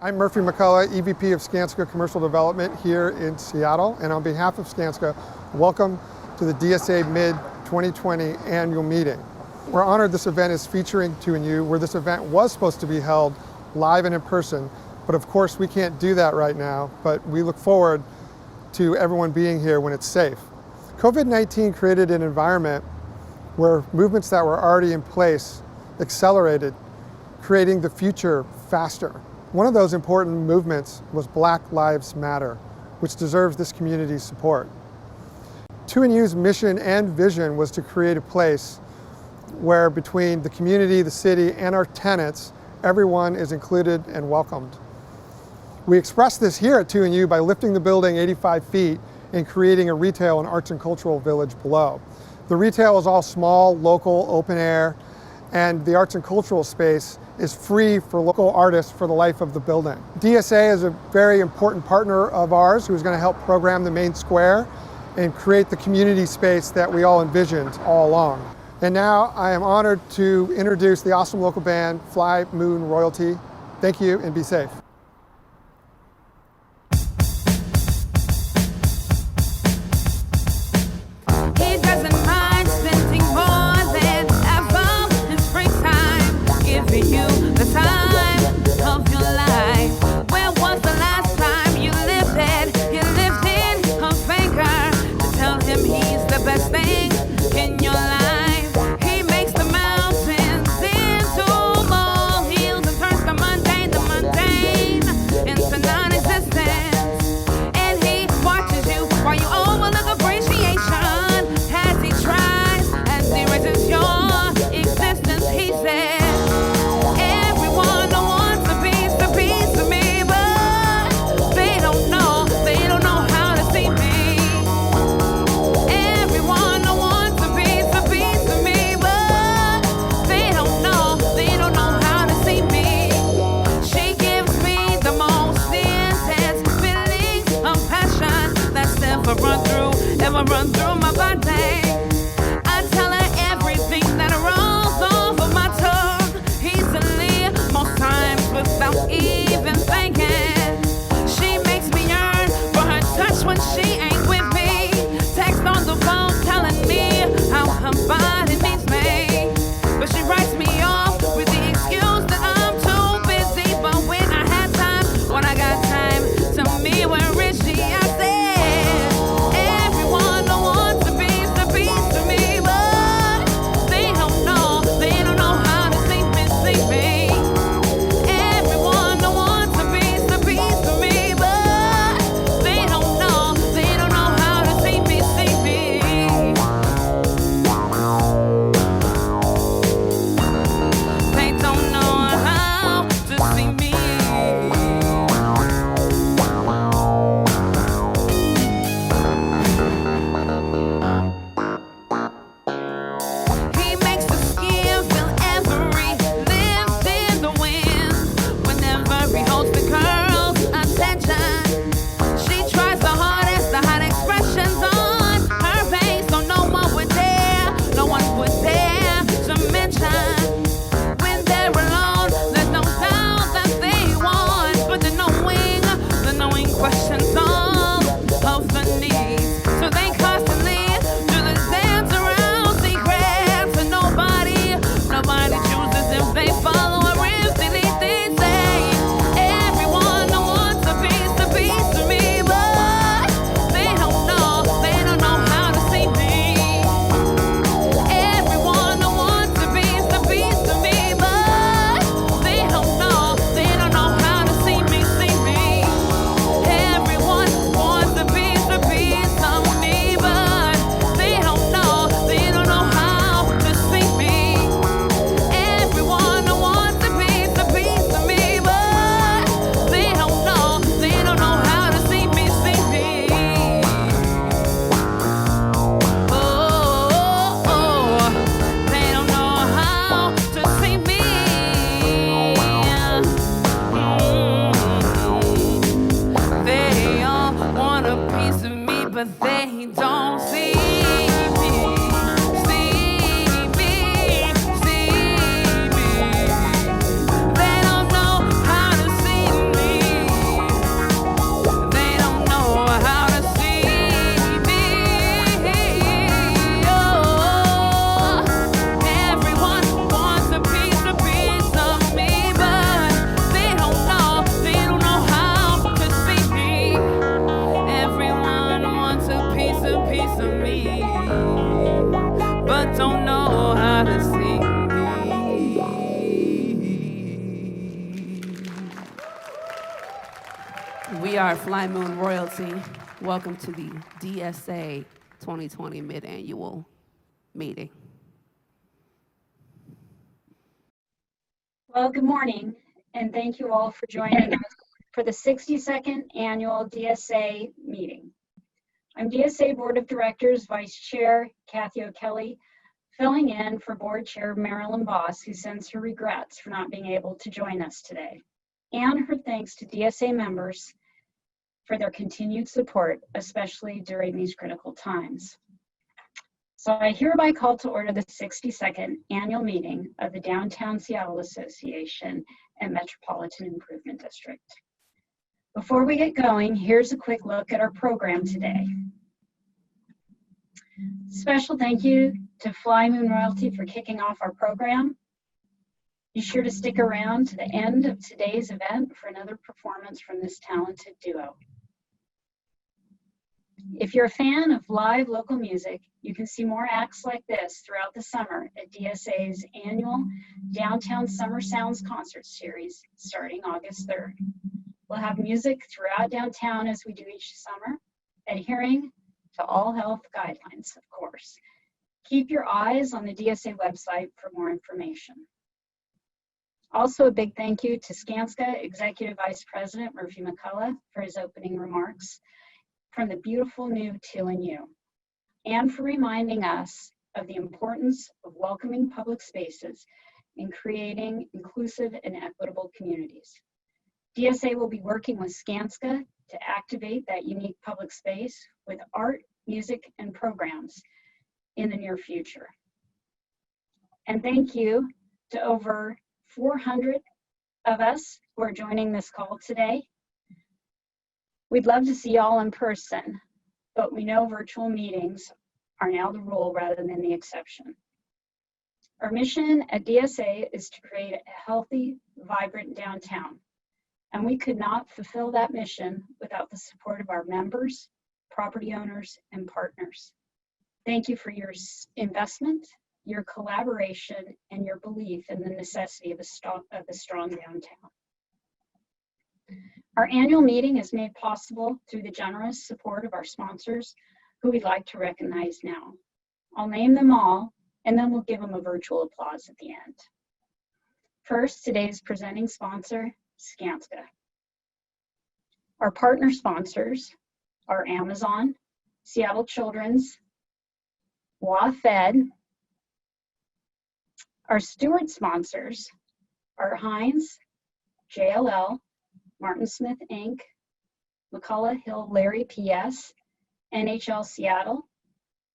I'm Murphy McCullough, EVP of Skanska Commercial Development here in Seattle. And on behalf of Skanska, welcome to the DSA mid-2020 annual meeting. We're honored this event is featuring 2NU, where this event was supposed to be held live and in person. But of course, we can't do that right now, but we look forward to everyone being here when it's safe. COVID-19 created an environment where movements that were already in place accelerated, creating the future faster. One of those important movements was Black Lives Matter, which deserves this community's support. 2NU's mission and vision was to create a place where between the community, the city, and our tenants, everyone is included and welcomed. We expressed this here at 2NU by lifting the building 85 feet and creating a retail and arts and cultural village below. The retail is all small, local, open air, and the arts and cultural space is free for local artists for the life of the building. DSA is a very important partner of ours who is going to help program the main square and create the community space that we all envisioned all along. And now I am honored to introduce the awesome local band, Fly Moon Royalty. Thank you and be safe. Run through my body. I tell her everything that rolls off of my tongue easily, most times without even thinking. She makes me yearn for her touch when she ain't with me. Text on the phone telling me how her body needs me, but she writes me off with the excuse that I'm too busy. But when I had time, when I got time, tell me where is she? I said, but they don't see me, see me, see me. They don't know how to see me. We are Fly Moon Royalty. Welcome to the DSA 2020 mid-annual meeting. Well, good morning, and thank you all for joining us for the 62nd annual DSA meeting. I'm DSA Board of Directors Vice Chair Kathy O'Kelly, filling in for Board Chair Marilyn Boss, who sends her regrets for not being able to join us today, and her thanks to DSA members for their continued support, especially during these critical times. So I hereby call to order the 62nd annual meeting of the Downtown Seattle Association and Metropolitan Improvement District. Before we get going, here's a quick look at our program today. Special thank you to Fly Moon Royalty for kicking off our program. Be sure to stick around to the end of today's event for another performance from this talented duo. If you're a fan of live local music, you can see more acts like this throughout the summer at DSA's annual Downtown Summer Sounds concert series starting August 3rd. We'll have music throughout downtown as we do each summer, adhering to all health guidelines, of course. Keep your eyes on the DSA website for more information. Also, a big thank you to Skanska Executive Vice President Murphy McCullough for his opening remarks from the beautiful new Teal & U, and for reminding us of the importance of welcoming public spaces and creating inclusive and equitable communities. DSA will be working with Skanska to activate that unique public space with art, music, and programs in the near future. And thank you to over 400 of us who are joining this call today. We'd love to see you all in person, but we know virtual meetings are now the rule rather than the exception. Our mission at DSA is to create a healthy, vibrant downtown, and we could not fulfill that mission without the support of our members, property owners, and partners. Thank you for your investment, your collaboration, and your belief in the necessity of a strong downtown. Our annual meeting is made possible through the generous support of our sponsors, who we'd like to recognize now. I'll name them all, and then we'll give them a virtual applause at the end. First, today's presenting sponsor, Skanska. Our partner sponsors are Amazon, Seattle Children's, WaFed. Our steward sponsors are Heinz, JLL, Martin Smith Inc., McCullough Hill Larry PS, NHL Seattle,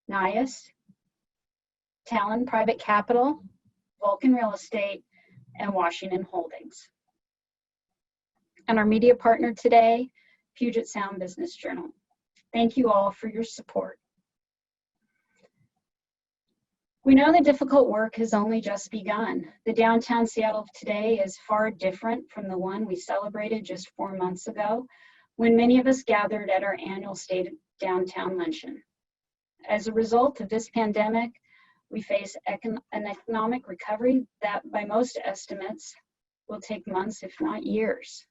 NIAS, Talon Private Capital, Vulcan Real Estate, and Washington Holdings. And our media partner today, Puget Sound Business Journal. Thank you all for your support. We know the difficult work has only just begun. The downtown Seattle of today is far different from the one we celebrated just 4 months ago, when many of us gathered at our annual State of Downtown Luncheon. As a result of this pandemic, we face an economic recovery that, by most estimates, will take months, if not years.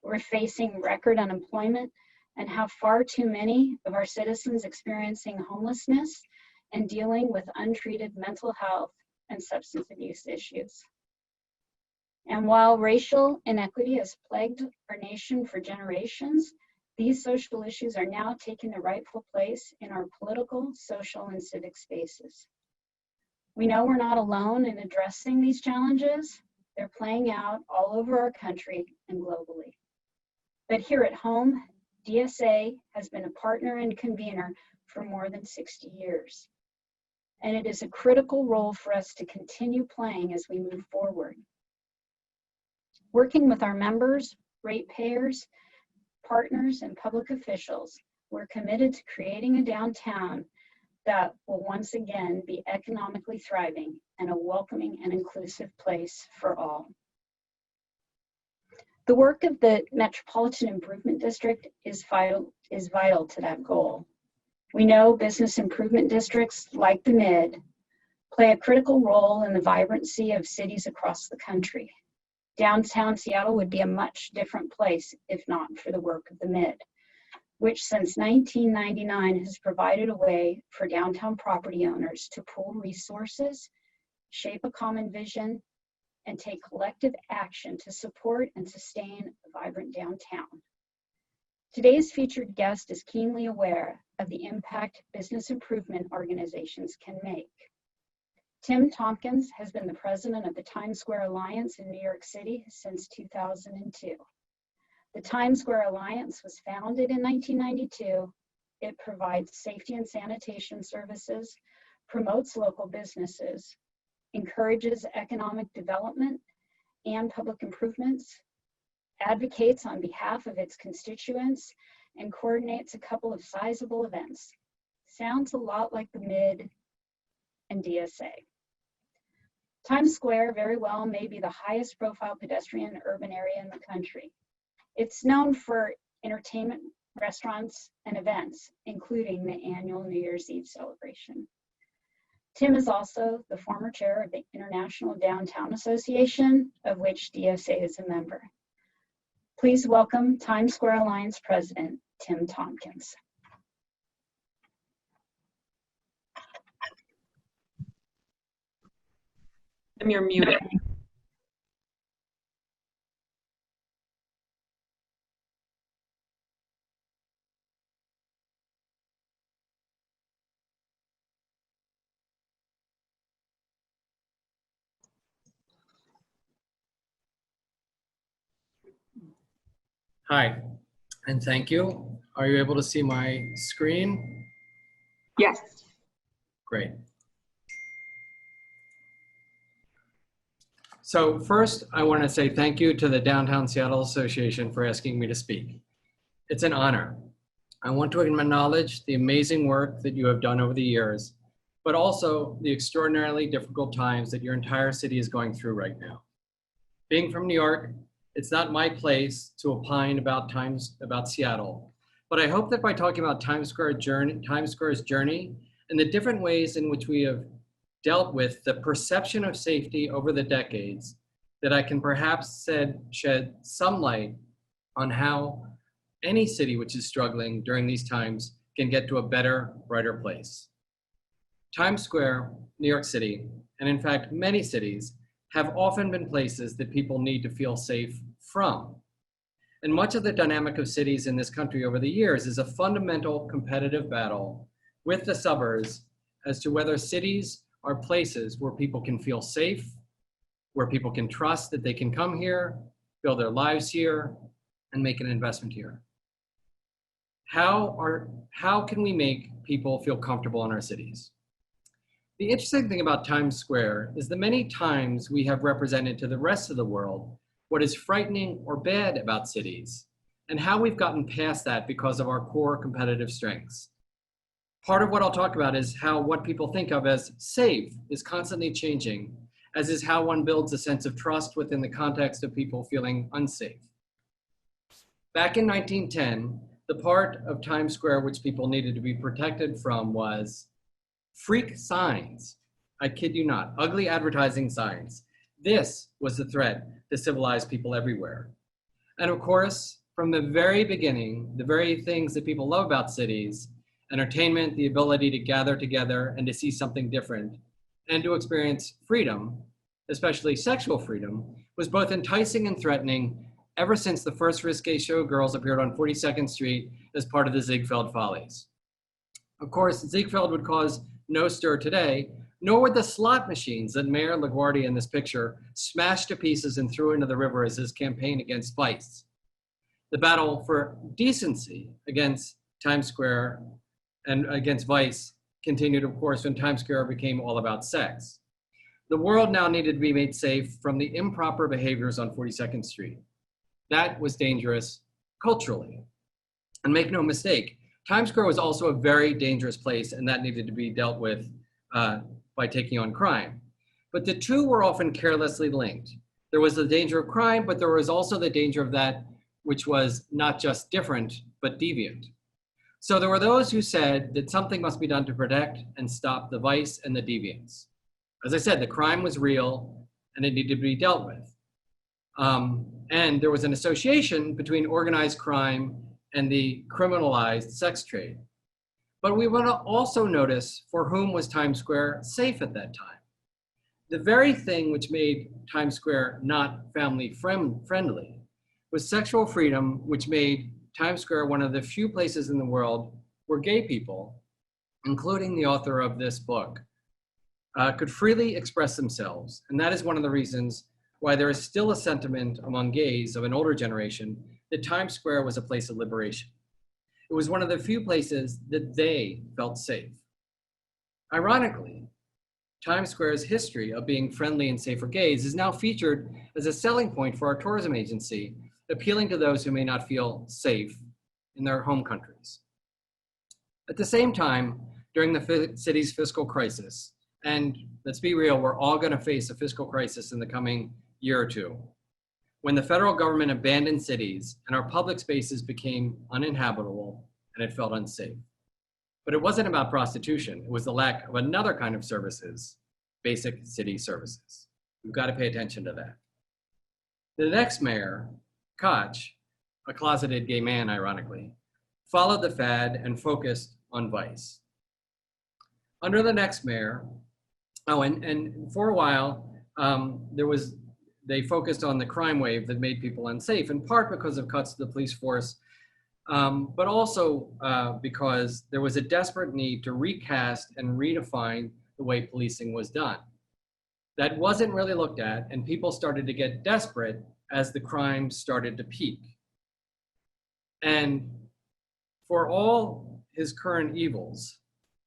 We're facing record unemployment and have far too many of our citizens experiencing homelessness and dealing with untreated mental health and substance abuse issues. And while racial inequity has plagued our nation for generations, these social issues are now taking the rightful place in our political, social, and civic spaces. We know we're not alone in addressing these challenges. They're playing out all over our country and globally. But here at home, DSA has been a partner and convener for more than 60 years. And it is a critical role for us to continue playing as we move forward. Working with our members, ratepayers, partners, and public officials, we're committed to creating a downtown that will once again be economically thriving and a welcoming and inclusive place for all. The work of the Metropolitan Improvement District is vital to that goal. We know business improvement districts like the Mid play a critical role in the vibrancy of cities across the country. Downtown Seattle would be a much different place if not for the work of the MID, which since 1999 has provided a way for downtown property owners to pool resources, shape a common vision, and take collective action to support and sustain a vibrant downtown. Today's featured guest is keenly aware of the impact business improvement organizations can make. Tim Tompkins has been the president of the Times Square Alliance in New York City since 2002. The Times Square Alliance was founded in 1992. It provides safety and sanitation services, promotes local businesses, encourages economic development and public improvements, advocates on behalf of its constituents, and coordinates a couple of sizable events. Sounds a lot like the MID and DSA. Times Square very well may be the highest profile pedestrian urban area in the country. It's known for entertainment, restaurants, and events, including the annual New Year's Eve celebration. Tim is also the former chair of the International Downtown Association, of which DSA is a member. Please welcome Times Square Alliance President, Tim Tompkins. Tim, you're muted. Hi, and thank you. Are you able to see my screen? Yes. Great. So first, I want to say thank you to the Downtown Seattle Association for asking me to speak. It's an honor. I want to acknowledge the amazing work that you have done over the years, but also the extraordinarily difficult times that your entire city is going through right now. Being from New York, it's not my place to opine about Seattle, but I hope that by talking about Times Square's journey and the different ways in which we have dealt with the perception of safety over the decades, that I can perhaps shed some light on how any city which is struggling during these times can get to a better, brighter place. Times Square, New York City, and in fact, many cities have often been places that people need to feel safe from. And much of the dynamic of cities in this country over the years is a fundamental competitive battle with the suburbs as to whether cities are places where people can feel safe, where people can trust that they can come here, build their lives here, and make an investment here. How can we make people feel comfortable in our cities? The interesting thing about Times Square is the many times we have represented to the rest of the world what is frightening or bad about cities, and how we've gotten past that because of our core competitive strengths. Part of what I'll talk about is how what people think of as safe is constantly changing, as is how one builds a sense of trust within the context of people feeling unsafe. Back in 1910, the part of Times Square which people needed to be protected from was freak signs. I kid you not, ugly advertising signs. This was the threat to civilized people everywhere. And of course, from the very beginning, the very things that people love about cities, entertainment, the ability to gather together and to see something different, and to experience freedom, especially sexual freedom, was both enticing and threatening ever since the first risque showgirls appeared on 42nd Street as part of the Ziegfeld Follies. Of course, Ziegfeld would cause no stir today, nor would the slot machines that Mayor LaGuardia in this picture smashed to pieces and threw into the river as his campaign against vice. The battle for decency against Times Square and against vice continued, of course, when Times Square became all about sex. The world now needed to be made safe from the improper behaviors on 42nd Street. That was dangerous culturally. And make no mistake, Times Square was also a very dangerous place, and that needed to be dealt with by taking on crime. But the two were often carelessly linked. There was the danger of crime, but there was also the danger of that which was not just different, but deviant. So there were those who said that something must be done to protect and stop the vice and the deviance. As I said, the crime was real and it needed to be dealt with. And there was an association between organized crime and the criminalized sex trade. But we want to also notice for whom was Times Square safe at that time. The very thing which made Times Square not family friendly was sexual freedom, which made Times Square one of the few places in the world where gay people, including the author of this book, could freely express themselves. And that is one of the reasons why there is still a sentiment among gays of an older generation that Times Square was a place of liberation. It was one of the few places that they felt safe. Ironically, Times Square's history of being friendly and safe for gays is now featured as a selling point for our tourism agency, appealing to those who may not feel safe in their home countries. At the same time, during the city's fiscal crisis, and let's be real, we're all going to face a fiscal crisis in the coming year or two, when the federal government abandoned cities and our public spaces became uninhabitable and it felt unsafe. But it wasn't about prostitution. It was the lack of another kind of services, basic city services. We've got to pay attention to that. The next mayor, Koch, a closeted gay man, ironically, followed the fad and focused on vice. Under the next mayor, and for a while, they focused on the crime wave that made people unsafe, in part because of cuts to the police force, but also because there was a desperate need to recast and redefine the way policing was done. That wasn't really looked at, and people started to get desperate as the crime started to peak. And for all his current evils,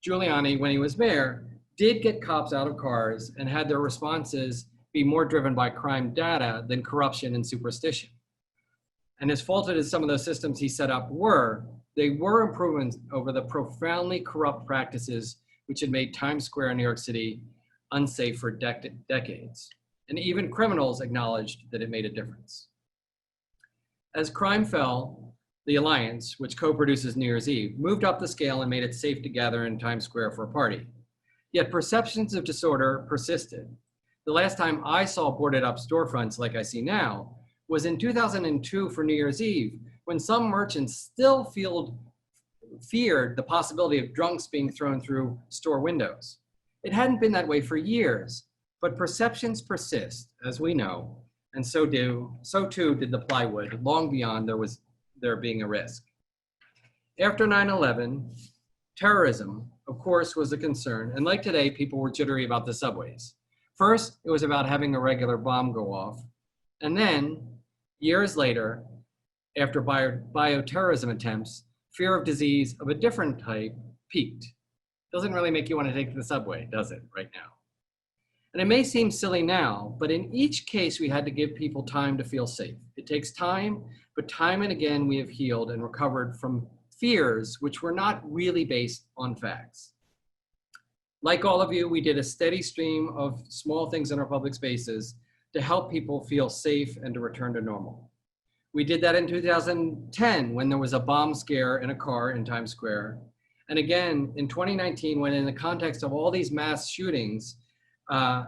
Giuliani, when he was mayor, did get cops out of cars and had their responses be more driven by crime data than corruption and superstition. And as faulted as some of those systems he set up were, they were improvements over the profoundly corrupt practices which had made Times Square in New York City unsafe for decades. And even criminals acknowledged that it made a difference. As crime fell, the Alliance, which co-produces New Year's Eve, moved up the scale and made it safe to gather in Times Square for a party. Yet perceptions of disorder persisted. The last time I saw boarded up storefronts like I see now was in 2002 for New Year's Eve, when some merchants still feared the possibility of drunks being thrown through store windows. It hadn't been that way for years, but perceptions persist, as we know, and so too did the plywood, long beyond there being a risk. After 9/11, terrorism, of course, was a concern, and like today, people were jittery about the subways. First, it was about having a regular bomb go off, and then, years later, after bioterrorism attempts, fear of disease of a different type peaked. Doesn't really make you want to take the subway, does it, right now? And it may seem silly now, but in each case, we had to give people time to feel safe. It takes time, but time and again, we have healed and recovered from fears which were not really based on facts. Like all of you, we did a steady stream of small things in our public spaces to help people feel safe and to return to normal. We did that in 2010 when there was a bomb scare in a car in Times Square. And again, in 2019, when in the context of all these mass shootings, a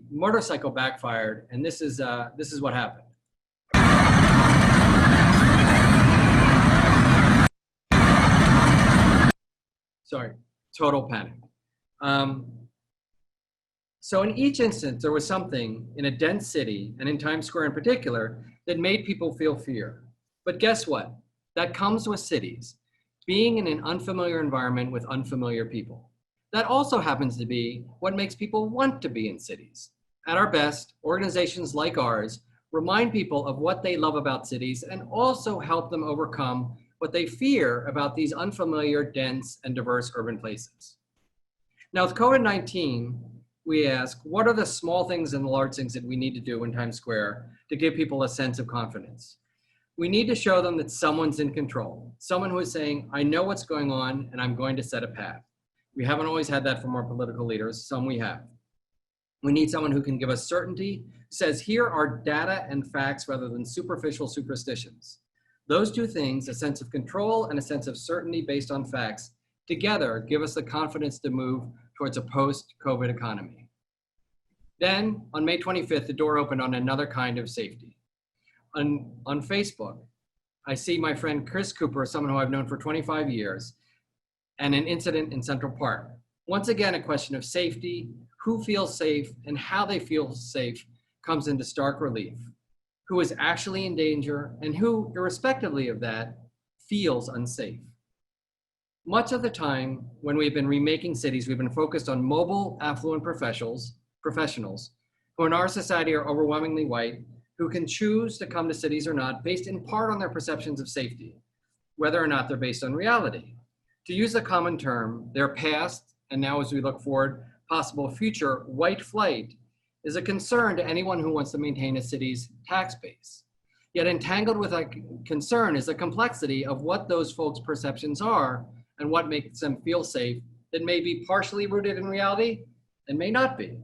motorcycle backfired, and this is what happened. Sorry, total panic. So in each instance, there was something in a dense city, and in Times Square in particular, that made people feel fear. But guess what? That comes with cities, being in an unfamiliar environment with unfamiliar people. That also happens to be what makes people want to be in cities. At our best, organizations like ours remind people of what they love about cities and also help them overcome what they fear about these unfamiliar, dense, and diverse urban places. Now with COVID-19, we ask, what are the small things and the large things that we need to do in Times Square to give people a sense of confidence? We need to show them that someone's in control, someone who is saying, I know what's going on and I'm going to set a path. We haven't always had that from our political leaders, some we have. We need someone who can give us certainty, says here are data and facts rather than superficial superstitions. Those two things, a sense of control and a sense of certainty based on facts, together give us the confidence to move towards a post-COVID economy. Then, on May 25th, the door opened on another kind of safety. on Facebook, I see my friend Chris Cooper, someone who I've known for 25 years, and an incident in Central Park. Once again, a question of safety, who feels safe and how they feel safe comes into stark relief. Who is actually in danger and who, irrespectively of that, feels unsafe. Much of the time when we've been remaking cities, we've been focused on mobile, affluent professionals who in our society are overwhelmingly white, who can choose to come to cities or not based in part on their perceptions of safety, whether or not they're based on reality. To use a common term, their past, and now as we look forward, possible future, white flight is a concern to anyone who wants to maintain a city's tax base. Yet entangled with that concern is the complexity of what those folks' perceptions are and what makes them feel safe that may be partially rooted in reality and may not be.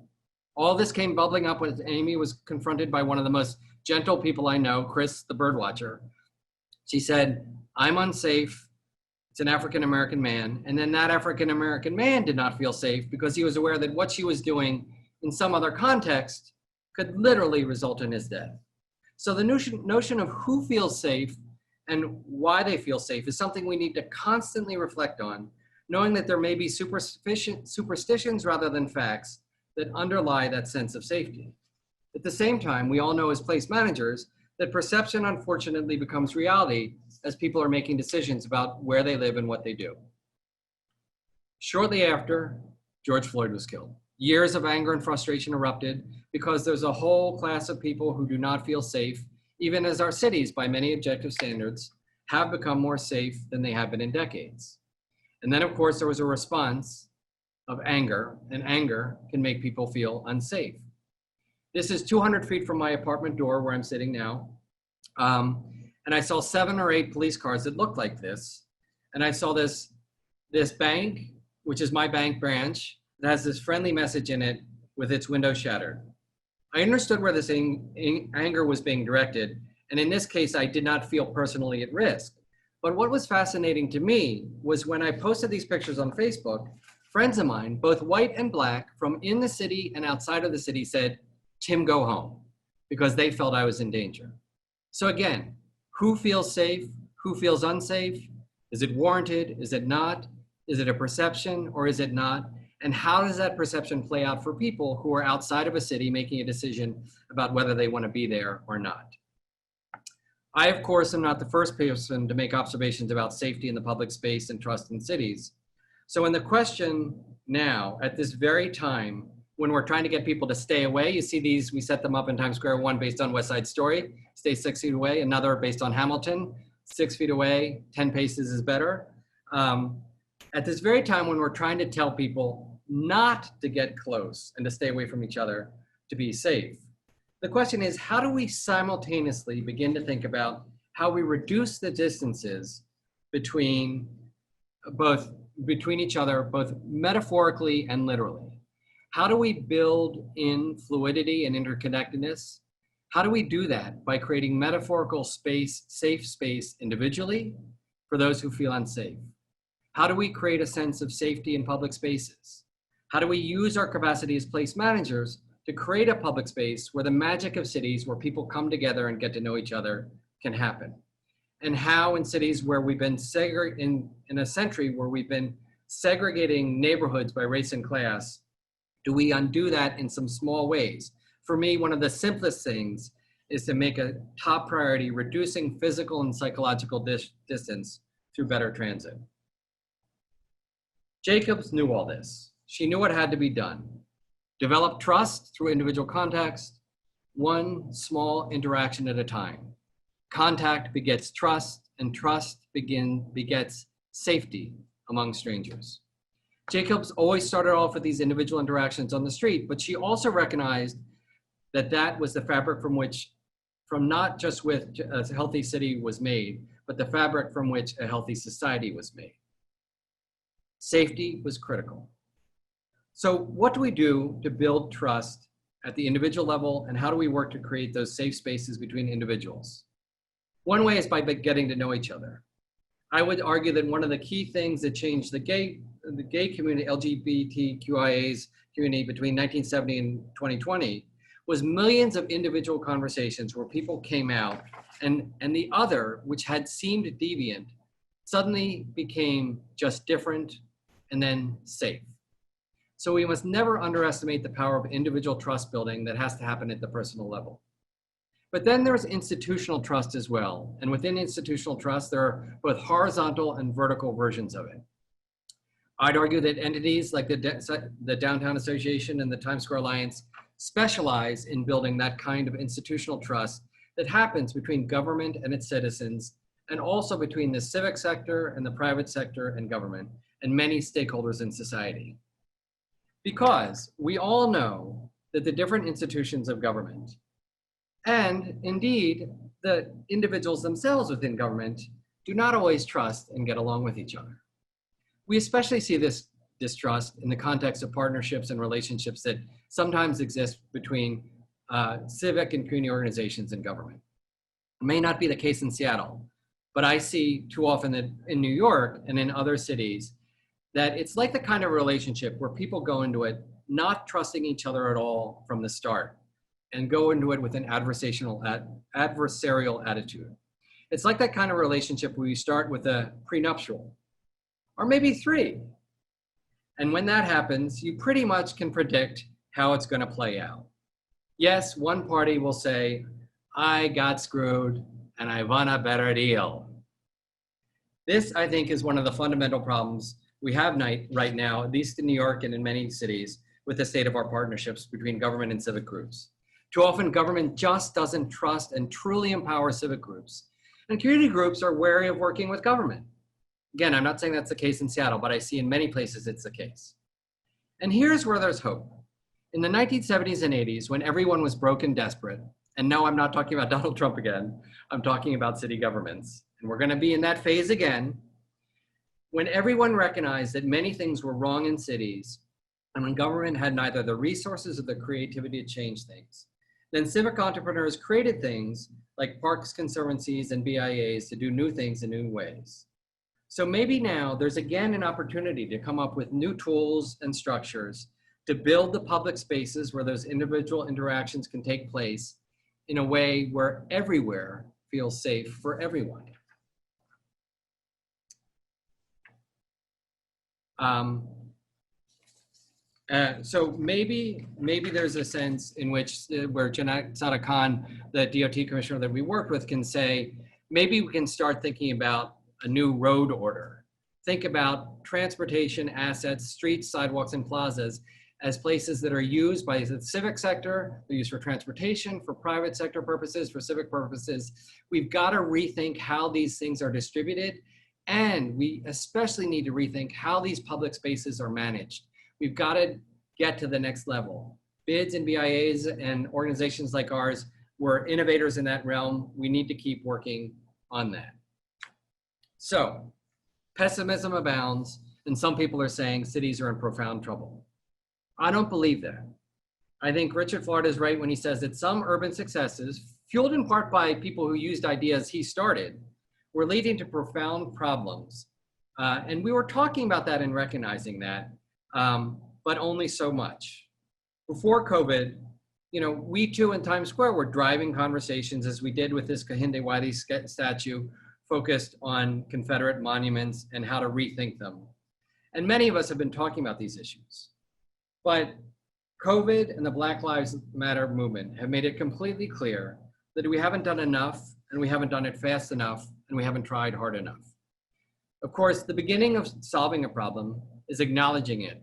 All this came bubbling up when Amy was confronted by one of the most gentle people I know, Chris, the bird watcher. She said, "I'm unsafe." It's an African-American man. And then that African-American man did not feel safe because he was aware that what she was doing in some other context could literally result in his death. So the notion of who feels safe and why they feel safe is something we need to constantly reflect on, knowing that there may be superstitions rather than facts that underlie that sense of safety. At the same time, we all know as place managers that perception unfortunately becomes reality as people are making decisions about where they live and what they do. Shortly after, George Floyd was killed. Years of anger and frustration erupted because there's a whole class of people who do not feel safe, even as our cities, by many objective standards, have become more safe than they have been in decades. And then, of course, there was a response of anger, and anger can make people feel unsafe. This is 200 feet from my apartment door where I'm sitting now. And I saw 7 or 8 police cars that looked like this. And I saw this bank, which is my bank branch, that has this friendly message in it with its window shattered. I understood where this anger was being directed. And in this case, I did not feel personally at risk. But what was fascinating to me was when I posted these pictures on Facebook, friends of mine, both white and black, from in the city and outside of the city said, "Tim, go home," because they felt I was in danger. So again, who feels safe? Who feels unsafe? Is it warranted? Is it not? Is it a perception or is it not? And how does that perception play out for people who are outside of a city making a decision about whether they want to be there or not? I, of course, am not the first person to make observations about safety in the public space and trust in cities. So in the question now, at this very time, when we're trying to get people to stay away, you see these, we set them up in Times Square, one based on West Side Story, stay 6 feet away, another based on Hamilton, 6 feet away, 10 paces is better. At this very time when we're trying to tell people not to get close and to stay away from each other to be safe, the question is, how do we simultaneously begin to think about how we reduce the distances between each other, both metaphorically and literally? How do we build in fluidity and interconnectedness? How do we do that? By creating metaphorical space, safe space individually for those who feel unsafe. How do we create a sense of safety in public spaces? How do we use our capacity as place managers to create a public space where the magic of cities, where people come together and get to know each other, can happen? And how in cities where we've been in a century where we've been segregating neighborhoods by race and class, do we undo that in some small ways? For me, one of the simplest things is to make a top priority reducing physical and psychological distance through better transit. Jacobs knew all this. She knew what had to be done. Develop trust through individual context, one small interaction at a time. Contact begets trust, and trust begets safety among strangers. Jacobs always started off with these individual interactions on the street, but she also recognized that that was the fabric from not just which a healthy city was made, but the fabric from which a healthy society was made. Safety was critical. So what do we do to build trust at the individual level, and how do we work to create those safe spaces between individuals? One way is by getting to know each other. I would argue that one of the key things that changed the gay community, LGBTQIA's community between 1970 and 2020 was millions of individual conversations where people came out and the other, which had seemed deviant, suddenly became just different and then safe. So we must never underestimate the power of individual trust building that has to happen at the personal level. But then there's institutional trust as well. And within institutional trust, there are both horizontal and vertical versions of it. I'd argue that entities like the Downtown Association and the Times Square Alliance specialize in building that kind of institutional trust that happens between government and its citizens, and also between the civic sector and the private sector and government, and many stakeholders in society. Because we all know that the different institutions of government, and indeed the individuals themselves within government, do not always trust and get along with each other. We especially see this distrust in the context of partnerships and relationships that sometimes exist between civic and community organizations and government. It may not be the case in Seattle, but I see too often that in New York and in other cities, that it's like the kind of relationship where people go into it not trusting each other at all from the start and go into it with an adversarial attitude. It's like that kind of relationship where you start with a prenuptial, or maybe 3. And when that happens, you pretty much can predict how it's gonna play out. Yes, one party will say, I got screwed and I want a better deal. This, I think, is one of the fundamental problems we have right now, at least in New York and in many cities, with the state of our partnerships between government and civic groups. Too often, government just doesn't trust and truly empower civic groups. And community groups are wary of working with government. Again, I'm not saying that's the case in Seattle, but I see in many places it's the case. And here's where there's hope. In the 1970s and 80s, when everyone was broke and desperate, and no, I'm not talking about Donald Trump again, I'm talking about city governments, and we're gonna be in that phase again, when everyone recognized that many things were wrong in cities, and when government had neither the resources or the creativity to change things, then civic entrepreneurs created things like parks conservancies and BIAs to do new things in new ways. So maybe now there's again an opportunity to come up with new tools and structures to build the public spaces where those individual interactions can take place in a way where everywhere feels safe for everyone. So maybe there's a sense in which where Janet Sada Khan, the DOT commissioner that we worked with, can say, maybe we can start thinking about a new road order. Think about transportation assets, streets, sidewalks, and plazas as places that are used by the civic sector, they're used for transportation, for private sector purposes, for civic purposes. We've got to rethink how these things are distributed, and we especially need to rethink how these public spaces are managed. We've got to get to the next level. BIDs and BIAs and organizations like ours were innovators in that realm. We need to keep working on that. So, pessimism abounds, and some people are saying cities are in profound trouble. I don't believe that. I think Richard Florida is right when he says that some urban successes, fueled in part by people who used ideas he started, were leading to profound problems. And we were talking about that and recognizing that, but only so much. Before COVID, we too in Times Square were driving conversations, as we did with this Kehinde Wiley statue, focused on Confederate monuments and how to rethink them. And many of us have been talking about these issues. But COVID and the Black Lives Matter movement have made it completely clear that we haven't done enough, and we haven't done it fast enough, and we haven't tried hard enough. Of course, the beginning of solving a problem is acknowledging it,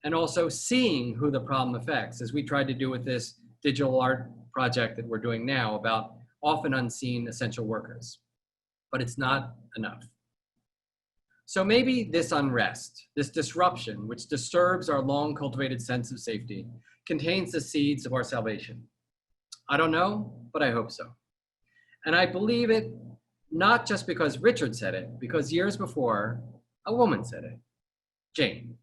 and also seeing who the problem affects, as we tried to do with this digital art project that we're doing now about often unseen essential workers. But it's not enough. So maybe this unrest, this disruption, which disturbs our long cultivated sense of safety, contains the seeds of our salvation. I don't know, but I hope so. And I believe it not just because Richard said it, because years before, a woman said it, Jane.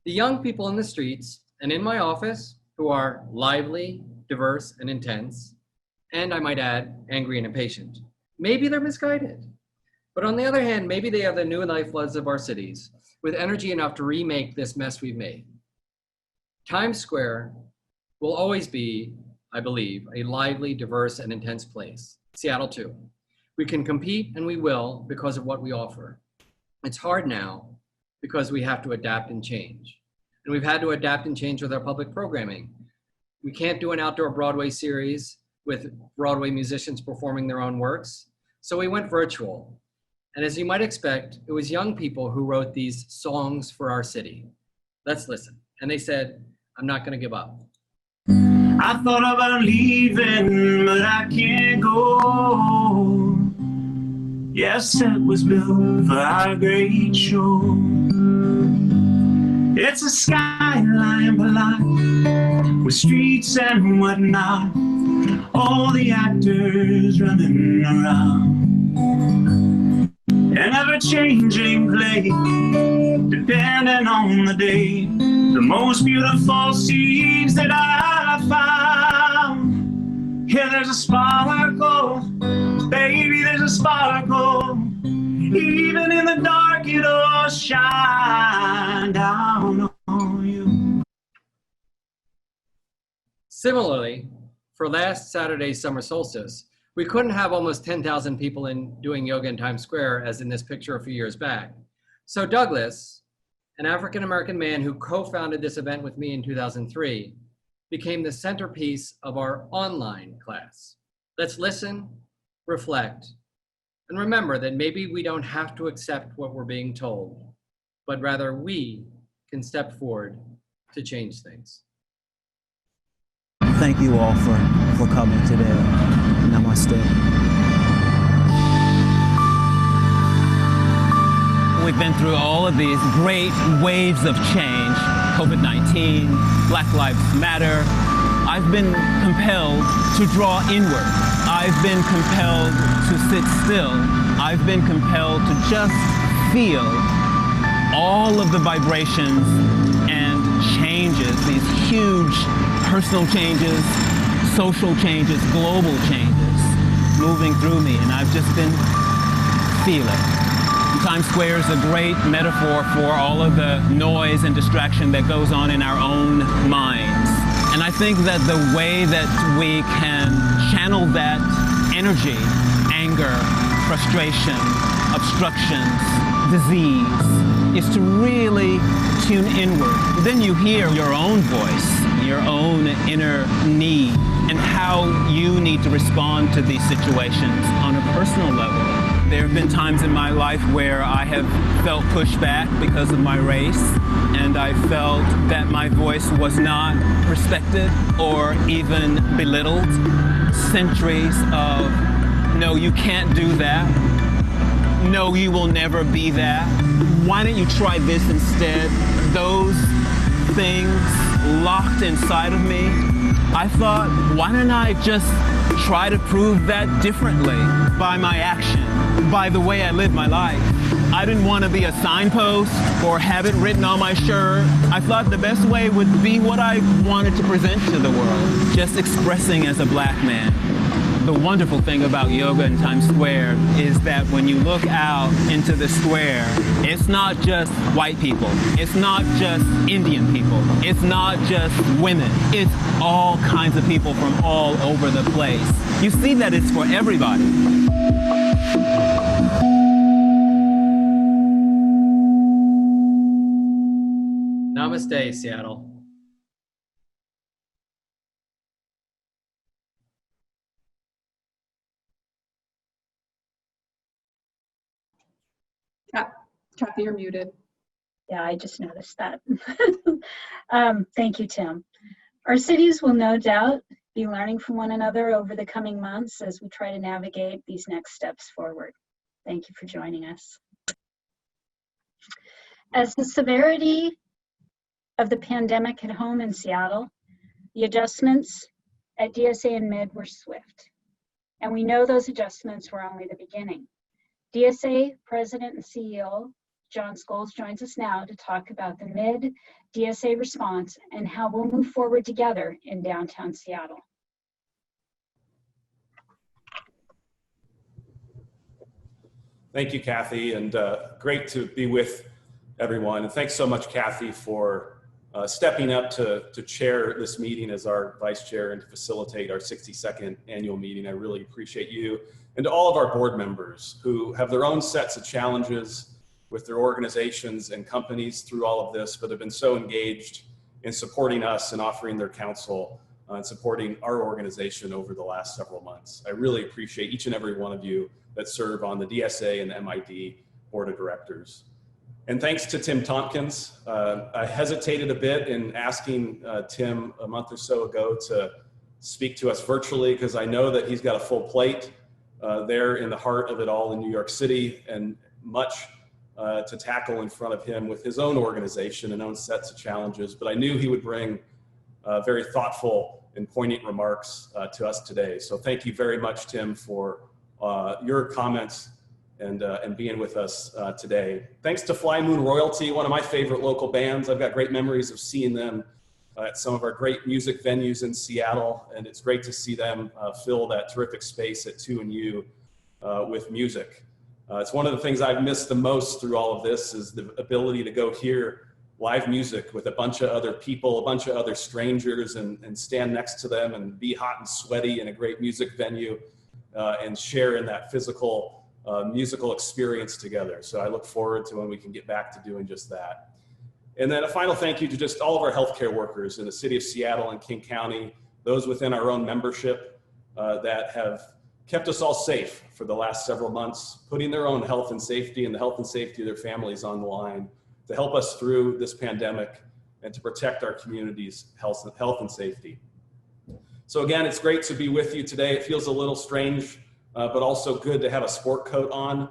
The young people in the streets and in my office who are lively, diverse, and intense, and I might add, angry and impatient, maybe they're misguided. But on the other hand, maybe they are the new lifebloods of our cities, with energy enough to remake this mess we've made. Times Square will always be, I believe, a lively, diverse, and intense place. Seattle too. We can compete, and we will, because of what we offer. It's hard now because we have to adapt and change. And we've had to adapt and change with our public programming. We can't do an outdoor Broadway series with Broadway musicians performing their own works, so we went virtual. And as you might expect, it was young people who wrote these songs for our city. Let's listen. And they said, "I'm not gonna give up." I thought about leaving, but I can't go. Yes, it was built for our great show. It's a skyline polite with streets and whatnot. All the actors running around. An ever-changing play, depending on the day. The most beautiful scenes that I found. Yeah, there's a sparkle, baby, there's a sparkle. Even in the dark, it'll shine down on you. Similarly, for last Saturday's summer solstice, we couldn't have almost 10,000 people in doing yoga in Times Square as in this picture a few years back. So Douglas, an African-American man who co-founded this event with me in 2003, became the centerpiece of our online class. Let's listen, reflect, and remember that maybe we don't have to accept what we're being told, but rather we can step forward to change things. Thank you all for coming today. Namaste. We've been through all of these great waves of change, COVID-19, Black Lives Matter. I've been compelled to draw inward. I've been compelled to sit still. I've been compelled to just feel all of the vibrations and changes, these huge personal changes, social changes, global changes moving through me, and I've just been feeling. Times Square is a great metaphor for all of the noise and distraction that goes on in our own minds. And I think that the way that we can channel that energy, anger, frustration, obstructions, disease, is to really tune inward. Then you hear your own voice, your own inner need, and how you need to respond to these situations on a personal level. There have been times in my life where I have felt pushed back because of my race, and I felt that my voice was not respected or even belittled. Centuries of, no, you can't do that. No, you will never be that. Why don't you try this instead? Those things locked inside of me. I thought, why don't I just try to prove that differently by my action, by the way I live my life. I didn't want to be a signpost or have it written on my shirt. I thought the best way would be what I wanted to present to the world, just expressing as a Black man. The wonderful thing about yoga in Times Square is that when you look out into the square, it's not just white people, it's not just Indian people, it's not just women, it's all kinds of people from all over the place. You see that it's for everybody. Namaste, Seattle. Kathy, you're muted. Yeah, I just noticed that. Thank you, Tim. Our cities will no doubt be learning from one another over the coming months as we try to navigate these next steps forward. Thank you for joining us. As the severity of the pandemic hit home in Seattle, the adjustments at DSA and MID were swift. And we know those adjustments were only the beginning. DSA President and CEO Jon Scholes joins us now to talk about the mid-DSA response and how we'll move forward together in downtown Seattle. Thank you, Kathy, and great to be with everyone. And thanks so much, Kathy, for stepping up to chair this meeting as our vice chair and to facilitate our 62nd annual meeting. I really appreciate you. And to all of our board members who have their own sets of challenges with their organizations and companies through all of this, but have been so engaged in supporting us and offering their counsel and supporting our organization over the last several months. I really appreciate each and every one of you that serve on the DSA and the MID board of directors. And thanks to Tim Tompkins. I hesitated a bit in asking Tim a month or so ago to speak to us virtually because I know that he's got a full plate there in the heart of it all in New York City and much to tackle in front of him with his own organization and own sets of challenges. But I knew he would bring very thoughtful and poignant remarks to us today. So thank you very much, Tim, for your comments and being with us today. Thanks to Fly Moon Royalty, one of my favorite local bands. I've got great memories of seeing them at some of our great music venues in Seattle, and it's great to see them fill that terrific space at 2NU with music. It's one of the things I've missed the most through all of this is the ability to go hear live music with a bunch of other people, a bunch of other strangers, and stand next to them and be hot and sweaty in a great music venue and share in that physical musical experience together. So I look forward to when we can get back to doing just that. And then a final thank you to just all of our healthcare workers in the city of Seattle and King County, those within our own membership that have kept us all safe for the last several months, putting their own health and safety and the health and safety of their families on the line to help us through this pandemic and to protect our community's health and safety. So again, it's great to be with you today. It feels a little strange, but also good to have a sport coat on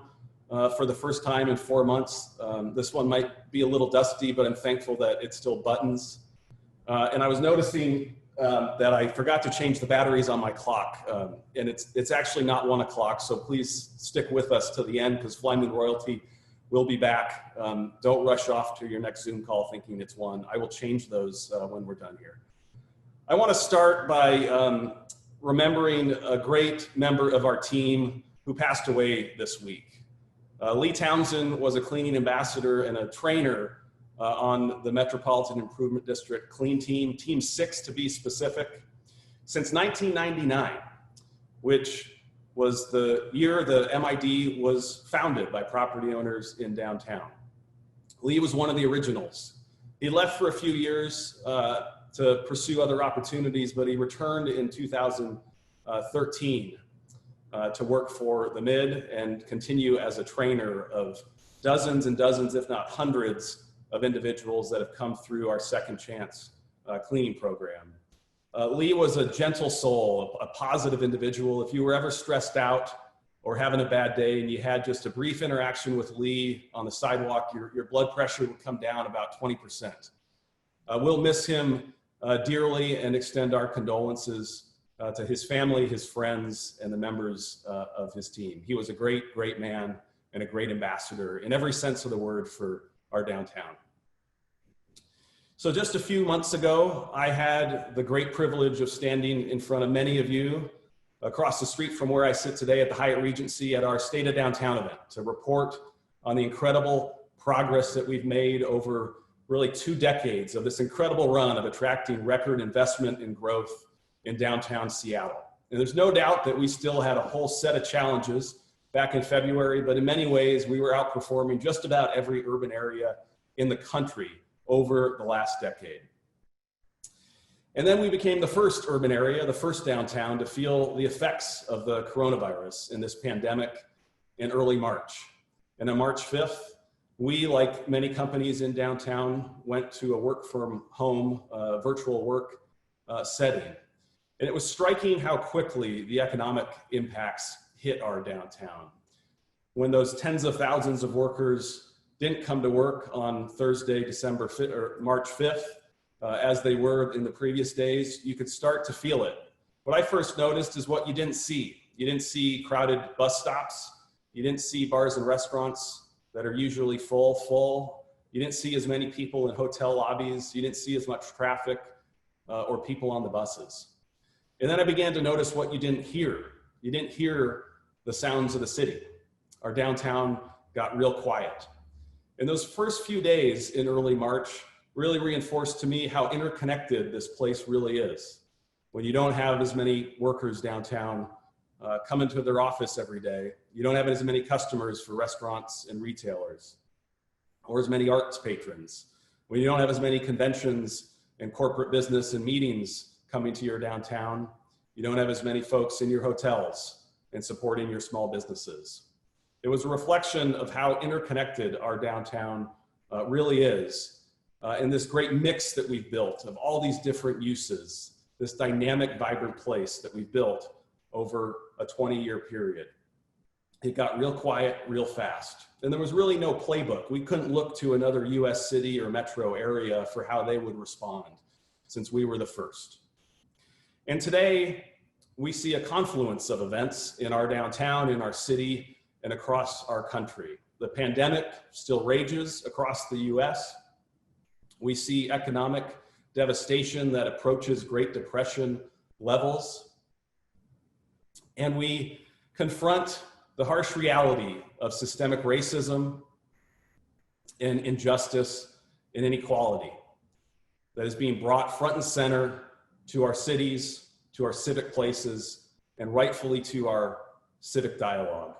for the first time in 4 months. This one might be a little dusty, but I'm thankful that it still buttons. And I was noticing that I forgot to change the batteries on my clock. And it's actually not 1 o'clock, so please stick with us to the end because Fly Moon Royalty will be back. Don't rush off to your next Zoom call thinking it's 1. I will change those when we're done here. I want to start by remembering a great member of our team who passed away this week. Lee Townsend was a cleaning ambassador and a trainer on the Metropolitan Improvement District Clean Team, Team 6 to be specific, since 1999, which was the year the MID was founded by property owners in downtown. Lee was one of the originals. He left for a few years to pursue other opportunities, but he returned in 2013 to work for the MID and continue as a trainer of dozens and dozens, if not hundreds, of individuals that have come through our Second Chance cleaning program. Lee was a gentle soul, a positive individual. If you were ever stressed out or having a bad day and you had just a brief interaction with Lee on the sidewalk, your blood pressure would come down about 20%. We'll miss him dearly and extend our condolences to his family, his friends, and the members of his team. He was a great, great man and a great ambassador in every sense of the word for our downtown. So just a few months ago, I had the great privilege of standing in front of many of you across the street from where I sit today at the Hyatt Regency at our State of Downtown event to report on the incredible progress that we've made over really 2 decades of this incredible run of attracting record investment and growth in downtown Seattle. And there's no doubt that we still had a whole set of challenges back in February, but in many ways we were outperforming just about every urban area in the country over the last decade. And then we became the first urban area, the first downtown to feel the effects of the coronavirus in this pandemic in early March. And on March 5th, we, like many companies in downtown, went to a work from home, virtual work setting. And it was striking how quickly the economic impacts hit our downtown. When those tens of thousands of workers didn't come to work on Thursday, March 5th, as they were in the previous days, you could start to feel it. What I first noticed is what you didn't see. You didn't see crowded bus stops. You didn't see bars and restaurants that are usually full. You didn't see as many people in hotel lobbies. You didn't see as much traffic or people on the buses. And then I began to notice what you didn't hear. You didn't hear the sounds of the city. Our downtown got real quiet. In those first few days in early March, really reinforced to me how interconnected this place really is. When you don't have as many workers downtown come into their office every day, you don't have as many customers for restaurants and retailers, or as many arts patrons. When you don't have as many conventions and corporate business and meetings coming to your downtown, you don't have as many folks in your hotels and supporting your small businesses. It was a reflection of how interconnected our downtown really is, and this great mix that we've built of all these different uses, this dynamic, vibrant place that we've built over a 20-year period. It got real quiet real fast. And there was really no playbook. We couldn't look to another US city or metro area for how they would respond, since we were the first. And today, we see a confluence of events in our downtown, in our city, and across our country. The pandemic still rages across the US. We see economic devastation that approaches Great Depression levels. And we confront the harsh reality of systemic racism and injustice and inequality that is being brought front and center to our cities, to our civic places, and rightfully to our civic dialogue.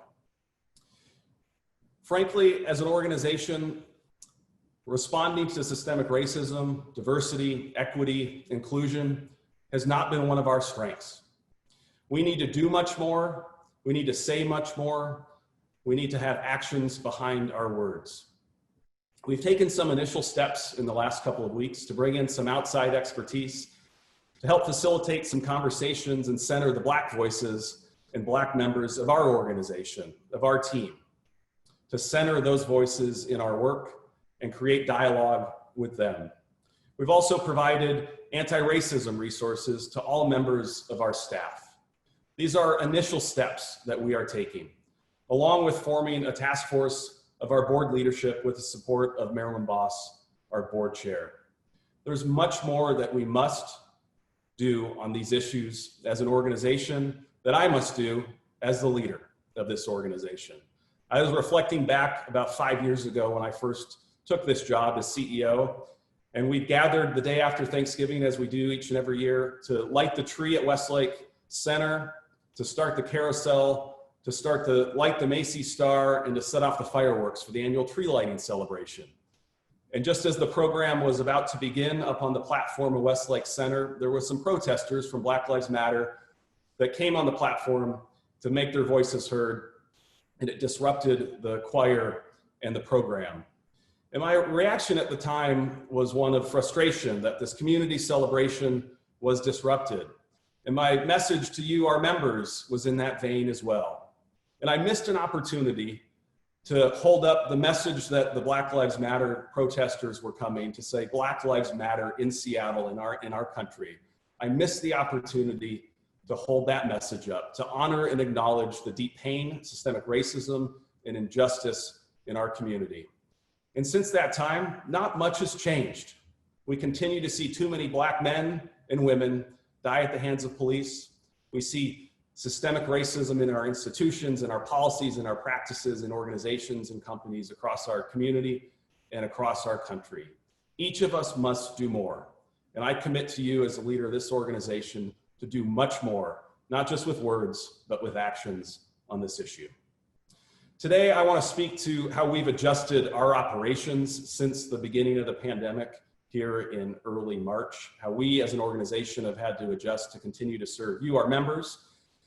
Frankly, as an organization, responding to systemic racism, diversity, equity, inclusion has not been one of our strengths. We need to do much more. We need to say much more. We need to have actions behind our words. We've taken some initial steps in the last couple of weeks to bring in some outside expertise to help facilitate some conversations and center the Black voices and Black members of our organization, of our team, to center those voices in our work and create dialogue with them. We've also provided anti-racism resources to all members of our staff. These are initial steps that we are taking, along with forming a task force of our board leadership with the support of Marilyn Boss, our board chair. There's much more that we must do on these issues as an organization, that I must do as the leader of this organization. I was reflecting back about 5 years ago when I first took this job as CEO, and we gathered the day after Thanksgiving, as we do each and every year, to light the tree at Westlake Center, to start the carousel, to light the Macy's Star, and to set off the fireworks for the annual tree lighting celebration. And just as the program was about to begin up on the platform of Westlake Center, there were some protesters from Black Lives Matter that came on the platform to make their voices heard, and it disrupted the choir and the program. And my reaction at the time was one of frustration that this community celebration was disrupted. And my message to you, our members, was in that vein as well. And I missed an opportunity to hold up the message that the Black Lives Matter protesters were coming to say, Black Lives Matter in Seattle, in our country. I missed the opportunity to hold that message up, to honor and acknowledge the deep pain, systemic racism, and injustice in our community. And since that time, not much has changed. We continue to see too many Black men and women die at the hands of police. We see systemic racism in our institutions and our policies and our practices in organizations and companies across our community and across our country. Each of us must do more. And I commit to you as a leader of this organization to do much more, not just with words, but with actions on this issue. Today, I want to speak to how we've adjusted our operations since the beginning of the pandemic here in early March, how we as an organization have had to adjust to continue to serve you, our members,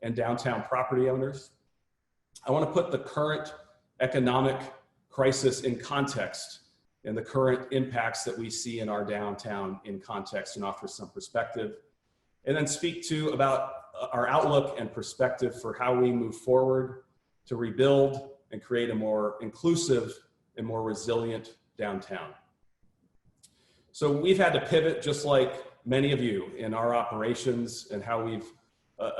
and downtown property owners. I want to put the current economic crisis in context and the current impacts that we see in our downtown in context and offer some perspective, and then speak to about our outlook and perspective for how we move forward to rebuild and create a more inclusive and more resilient downtown. So we've had to pivot, just like many of you, in our operations and how we've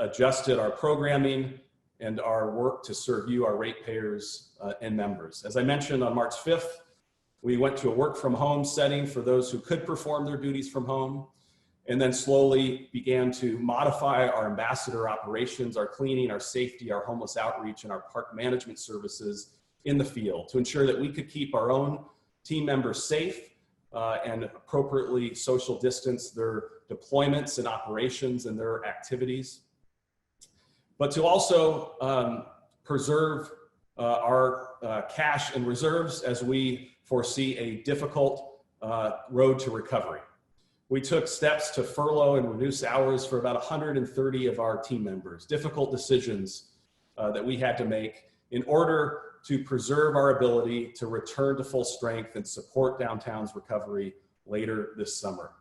adjusted our programming and our work to serve you, our ratepayers and members. As I mentioned, on March 5th, we went to a work from home setting for those who could perform their duties from home, and then slowly began to modify our ambassador operations, our cleaning, our safety, our homeless outreach, and our park management services in the field to ensure that we could keep our own team members safe and appropriately social distance their deployments and operations and their activities, but to also preserve our cash and reserves as we foresee a difficult road to recovery. We took steps to furlough and reduce hours for about 130 of our team members, difficult decisions that we had to make in order to preserve our ability to return to full strength and support downtown's recovery later this summer.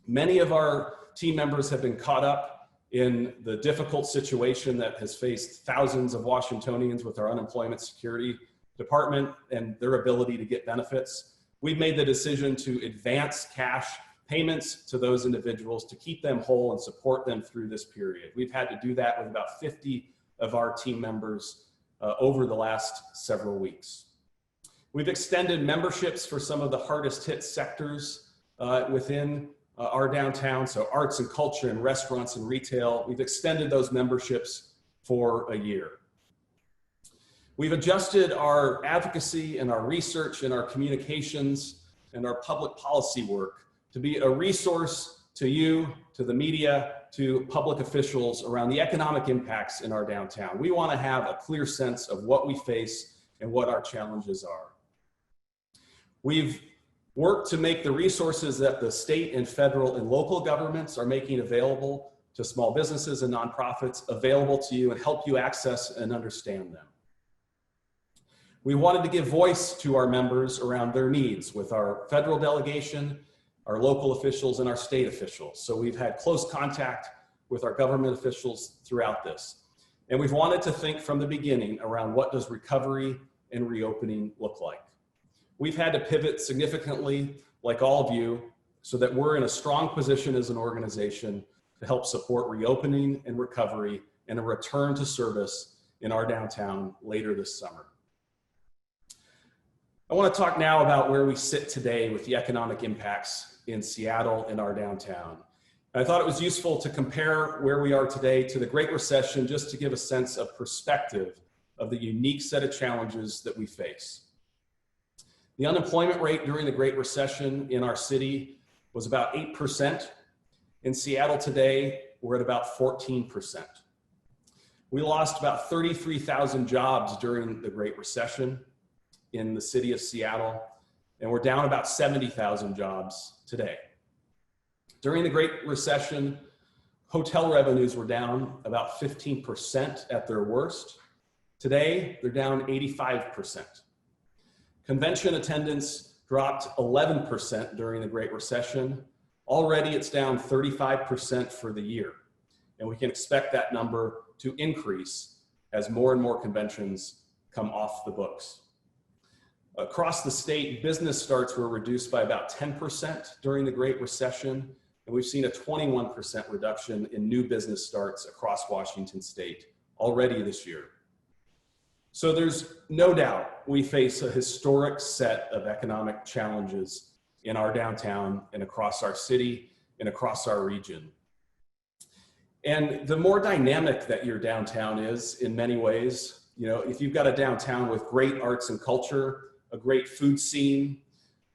Many of our team members have been caught up in the difficult situation that has faced thousands of Washingtonians with our unemployment security department and their ability to get benefits. We've made the decision to advance cash payments to those individuals to keep them whole and support them through this period. We've had to do that with about 50 of our team members over the last several weeks. We've extended memberships for some of the hardest hit sectors within our downtown, so arts and culture and restaurants and retail. We've extended those memberships for a year. We've adjusted our advocacy and our research and our communications and our public policy work to be a resource to you, to the media, to public officials around the economic impacts in our downtown. We want to have a clear sense of what we face and what our challenges are. We've worked to make the resources that the state and federal and local governments are making available to small businesses and nonprofits available to you and help you access and understand them. We wanted to give voice to our members around their needs with our federal delegation, our local officials, and our state officials. So we've had close contact with our government officials throughout this. And we've wanted to think from the beginning around what does recovery and reopening look like. We've had to pivot significantly, like all of you, so that we're in a strong position as an organization to help support reopening and recovery and a return to service in our downtown later this summer. I want to talk now about where we sit today with the economic impacts in Seattle and our downtown. And I thought it was useful to compare where we are today to the Great Recession just to give a sense of perspective of the unique set of challenges that we face. The unemployment rate during the Great Recession in our city was about 8%. In Seattle today, we're at about 14%. We lost about 33,000 jobs during the Great Recession in the city of Seattle, and we're down about 70,000 jobs today. During the Great Recession, hotel revenues were down about 15% at their worst. Today, they're down 85%. Convention attendance dropped 11% during the Great Recession. Already it's down 35% for the year, and we can expect that number to increase as more and more conventions come off the books. Across the state, business starts were reduced by about 10% during the Great Recession, and we've seen a 21% reduction in new business starts across Washington state already this year. So there's no doubt we face a historic set of economic challenges in our downtown and across our city and across our region. And the more dynamic that your downtown is in many ways, you know, if you've got a downtown with great arts and culture, a great food scene,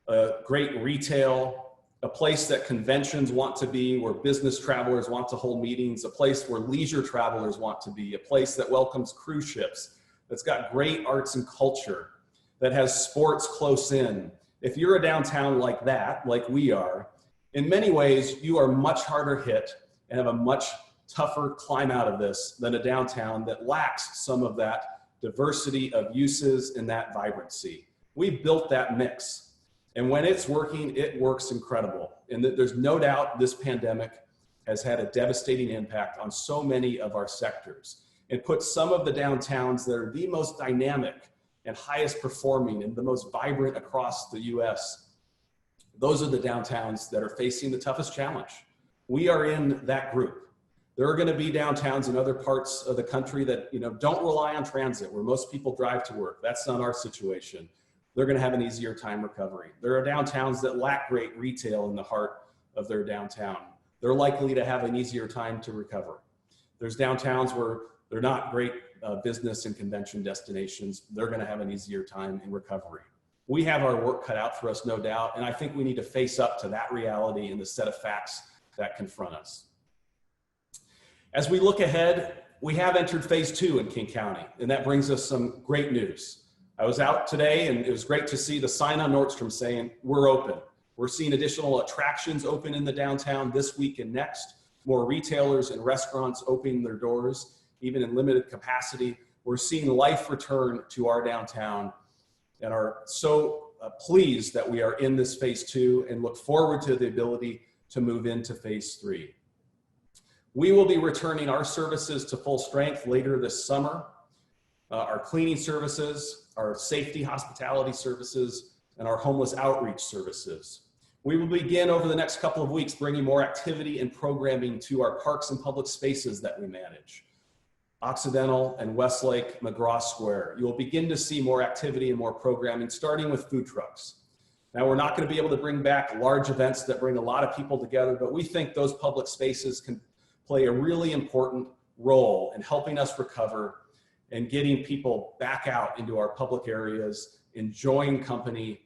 a great retail, a place that conventions want to be, where business travelers want to hold meetings, a place where leisure travelers want to be, a place that welcomes cruise ships, that's got great arts and culture, that has sports close in. If you're a downtown like that, like we are, in many ways, you are much harder hit and have a much tougher climb out of this than a downtown that lacks some of that diversity of uses and that vibrancy. We've built that mix, and when it's working, it works incredible. And there's no doubt this pandemic has had a devastating impact on so many of our sectors. It puts some of the downtowns that are the most dynamic and highest performing and the most vibrant across the US. Those are the downtowns that are facing the toughest challenge. We are in that group. There are going to be downtowns in other parts of the country that, you know, don't rely on transit, where most people drive to work. That's not our situation. They're going to have an easier time recovering. There are downtowns that lack great retail in the heart of their downtown. They're likely to have an easier time to recover. There's downtowns where they're not great business and convention destinations. They're going to have an easier time in recovery. We have our work cut out for us, no doubt, and I think we need to face up to that reality and the set of facts that confront us. As we look ahead, we have entered phase 2 in King County, and that brings us some great news. I was out today and it was great to see the sign on Nordstrom saying, we're open. We're seeing additional attractions open in the downtown this week and next, more retailers and restaurants opening their doors, even in limited capacity. We're seeing life return to our downtown and are so pleased that we are in this phase 2 and look forward to the ability to move into phase 3. We will be returning our services to full strength later this summer. Our cleaning services, our safety hospitality services, and our homeless outreach services. We will begin over the next couple of weeks bringing more activity and programming to our parks and public spaces that we manage. Occidental and Westlake, McGraw Square. You'll begin to see more activity and more programming, starting with food trucks. Now, we're not going to be able to bring back large events that bring a lot of people together, but we think those public spaces can play a really important role in helping us recover and getting people back out into our public areas, enjoying company,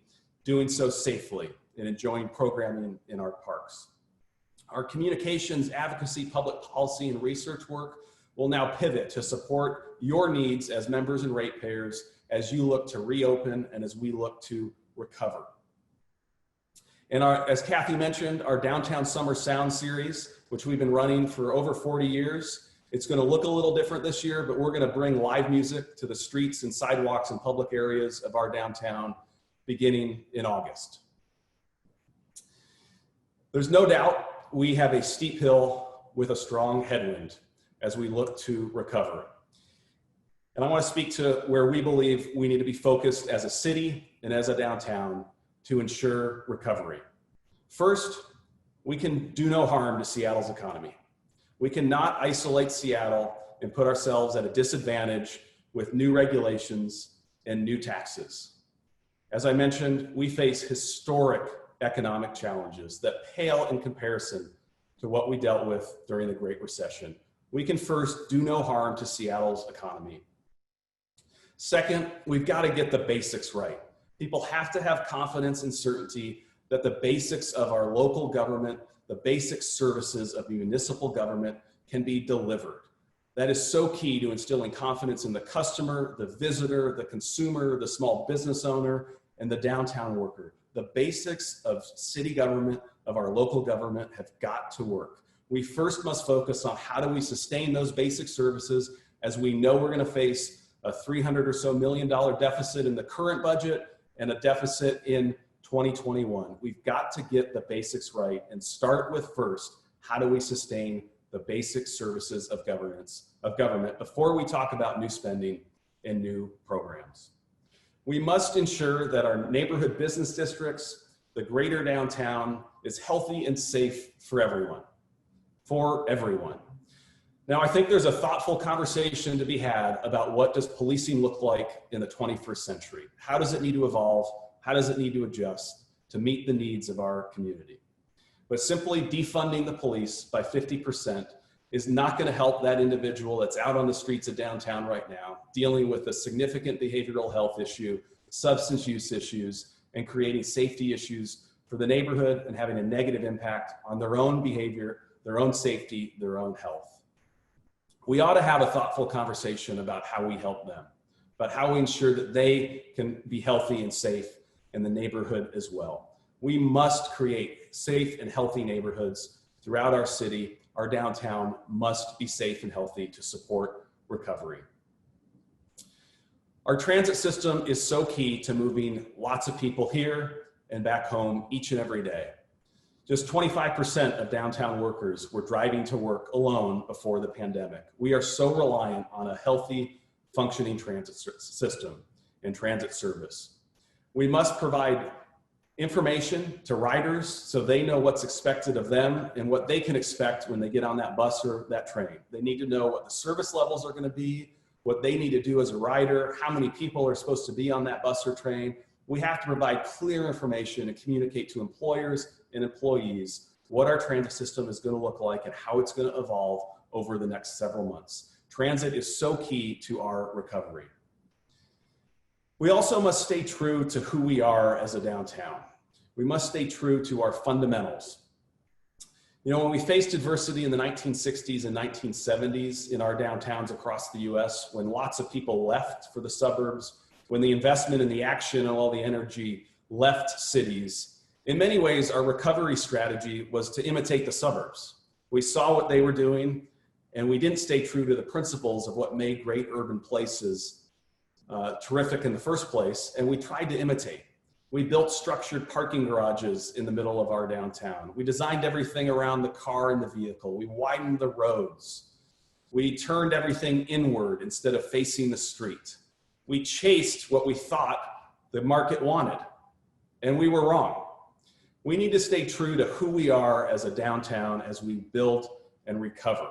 doing so safely, and enjoying programming in our parks. Our communications, advocacy, public policy, and research work will now pivot to support your needs as members and ratepayers as you look to reopen and as we look to recover. And as Kathy mentioned, our Downtown Summer Sound Series, which we've been running for over 40 years, it's going to look a little different this year, but we're going to bring live music to the streets and sidewalks and public areas of our downtown beginning in August. There's no doubt we have a steep hill with a strong headwind as we look to recover. And I want to speak to where we believe we need to be focused as a city and as a downtown to ensure recovery. First, we can do no harm to Seattle's economy. We cannot isolate Seattle and put ourselves at a disadvantage with new regulations and new taxes. As I mentioned, we face historic economic challenges that pale in comparison to what we dealt with during the Great Recession. We can first do no harm to Seattle's economy. Second, we've got to get the basics right. People have to have confidence and certainty that the basics of our local government, the basic services of municipal government can be delivered. That is so key to instilling confidence in the customer, the visitor, the consumer, the small business owner, and the downtown worker. The basics of city government, of our local government, have got to work. We first must focus on how do we sustain those basic services, as we know we're going to face a $300 million or so deficit in the current budget and a deficit in 2021. We've got to get the basics right and start with first, how do we sustain the basic services of government before we talk about new spending and new programs. We must ensure that our neighborhood business districts, the greater downtown, is healthy and safe for everyone. Now, I think there's a thoughtful conversation to be had about what does policing look like in the 21st century? How does it need to evolve? How does it need to adjust to meet the needs of our community? But simply defunding the police by 50% is not going to help that individual that's out on the streets of downtown right now, dealing with a significant behavioral health issue, substance use issues, and creating safety issues for the neighborhood and having a negative impact on their own behavior, their own safety, their own health. We ought to have a thoughtful conversation about how we help them, about how we ensure that they can be healthy and safe in the neighborhood as well. We must create safe and healthy neighborhoods throughout our city. Our downtown must be safe and healthy to support recovery. Our transit system is so key to moving lots of people here and back home each and every day. Just 25% of downtown workers were driving to work alone before the pandemic. We are so reliant on a healthy, functioning transit system and transit service. We must provide information to riders so they know what's expected of them and what they can expect when they get on that bus or that train. They need to know what the service levels are going to be, what they need to do as a rider, how many people are supposed to be on that bus or train. We have to provide clear information and communicate to employers and employees what our transit system is going to look like and how it's going to evolve over the next several months. Transit is so key to our recovery. We also must stay true to who we are as a downtown. We must stay true to our fundamentals. You know, when we faced adversity in the 1960s and 1970s in our downtowns across the US, when lots of people left for the suburbs, when the investment and the action and all the energy left cities, in many ways, our recovery strategy was to imitate the suburbs. We saw what they were doing, and we didn't stay true to the principles of what made great urban places terrific in the first place, and we tried to imitate. We built structured parking garages in the middle of our downtown. We designed everything around the car and the vehicle. We widened the roads. We turned everything inward instead of facing the street. We chased what we thought the market wanted, and we were wrong. We need to stay true to who we are as a downtown as we build and recover.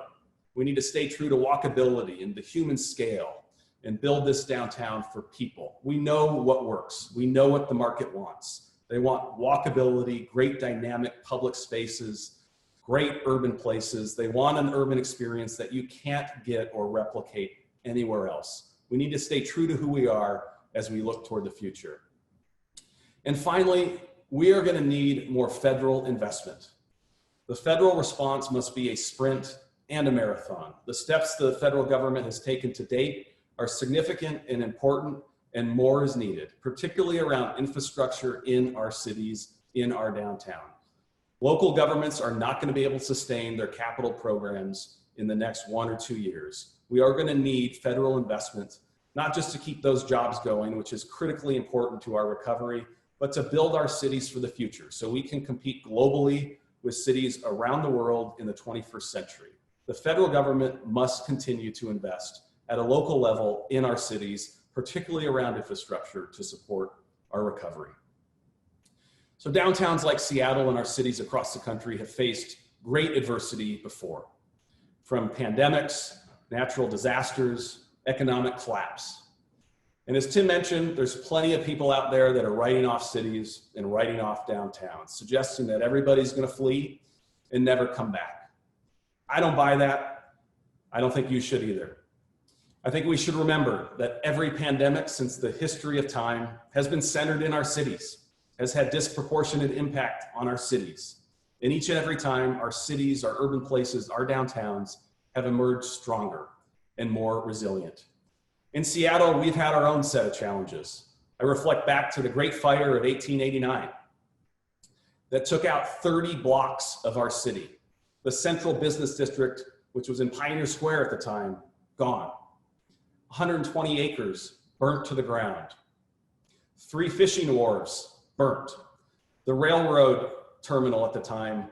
We need to stay true to walkability and the human scale and build this downtown for people. We know what works. We know what the market wants. They want walkability, great dynamic public spaces, great urban places. They want an urban experience that you can't get or replicate anywhere else. We need to stay true to who we are as we look toward the future. And finally, we are going to need more federal investment. The federal response must be a sprint and a marathon. The steps the federal government has taken to date are significant and important, and more is needed, particularly around infrastructure in our cities, in our downtown. Local governments are not going to be able to sustain their capital programs in the next 1 or 2 years. We are going to need federal investment, not just to keep those jobs going, which is critically important to our recovery, but to build our cities for the future so we can compete globally with cities around the world in the 21st century. The federal government must continue to invest at a local level in our cities, particularly around infrastructure to support our recovery. So downtowns like Seattle and our cities across the country have faced great adversity before, from pandemics, natural disasters, economic collapse. And as Tim mentioned, there's plenty of people out there that are writing off cities and writing off downtowns, suggesting that everybody's going to flee and never come back. I don't buy that. I don't think you should either. I think we should remember that every pandemic since the history of time has been centered in our cities, has had disproportionate impact on our cities. And each and every time, our cities, our urban places, our downtowns have emerged stronger and more resilient. In Seattle, we've had our own set of challenges. I reflect back to the Great Fire of 1889 that took out 30 blocks of our city. The central business district, which was in Pioneer Square at the time, gone. 120 acres burnt to the ground. 3 fishing wharves burnt. The railroad terminal at the time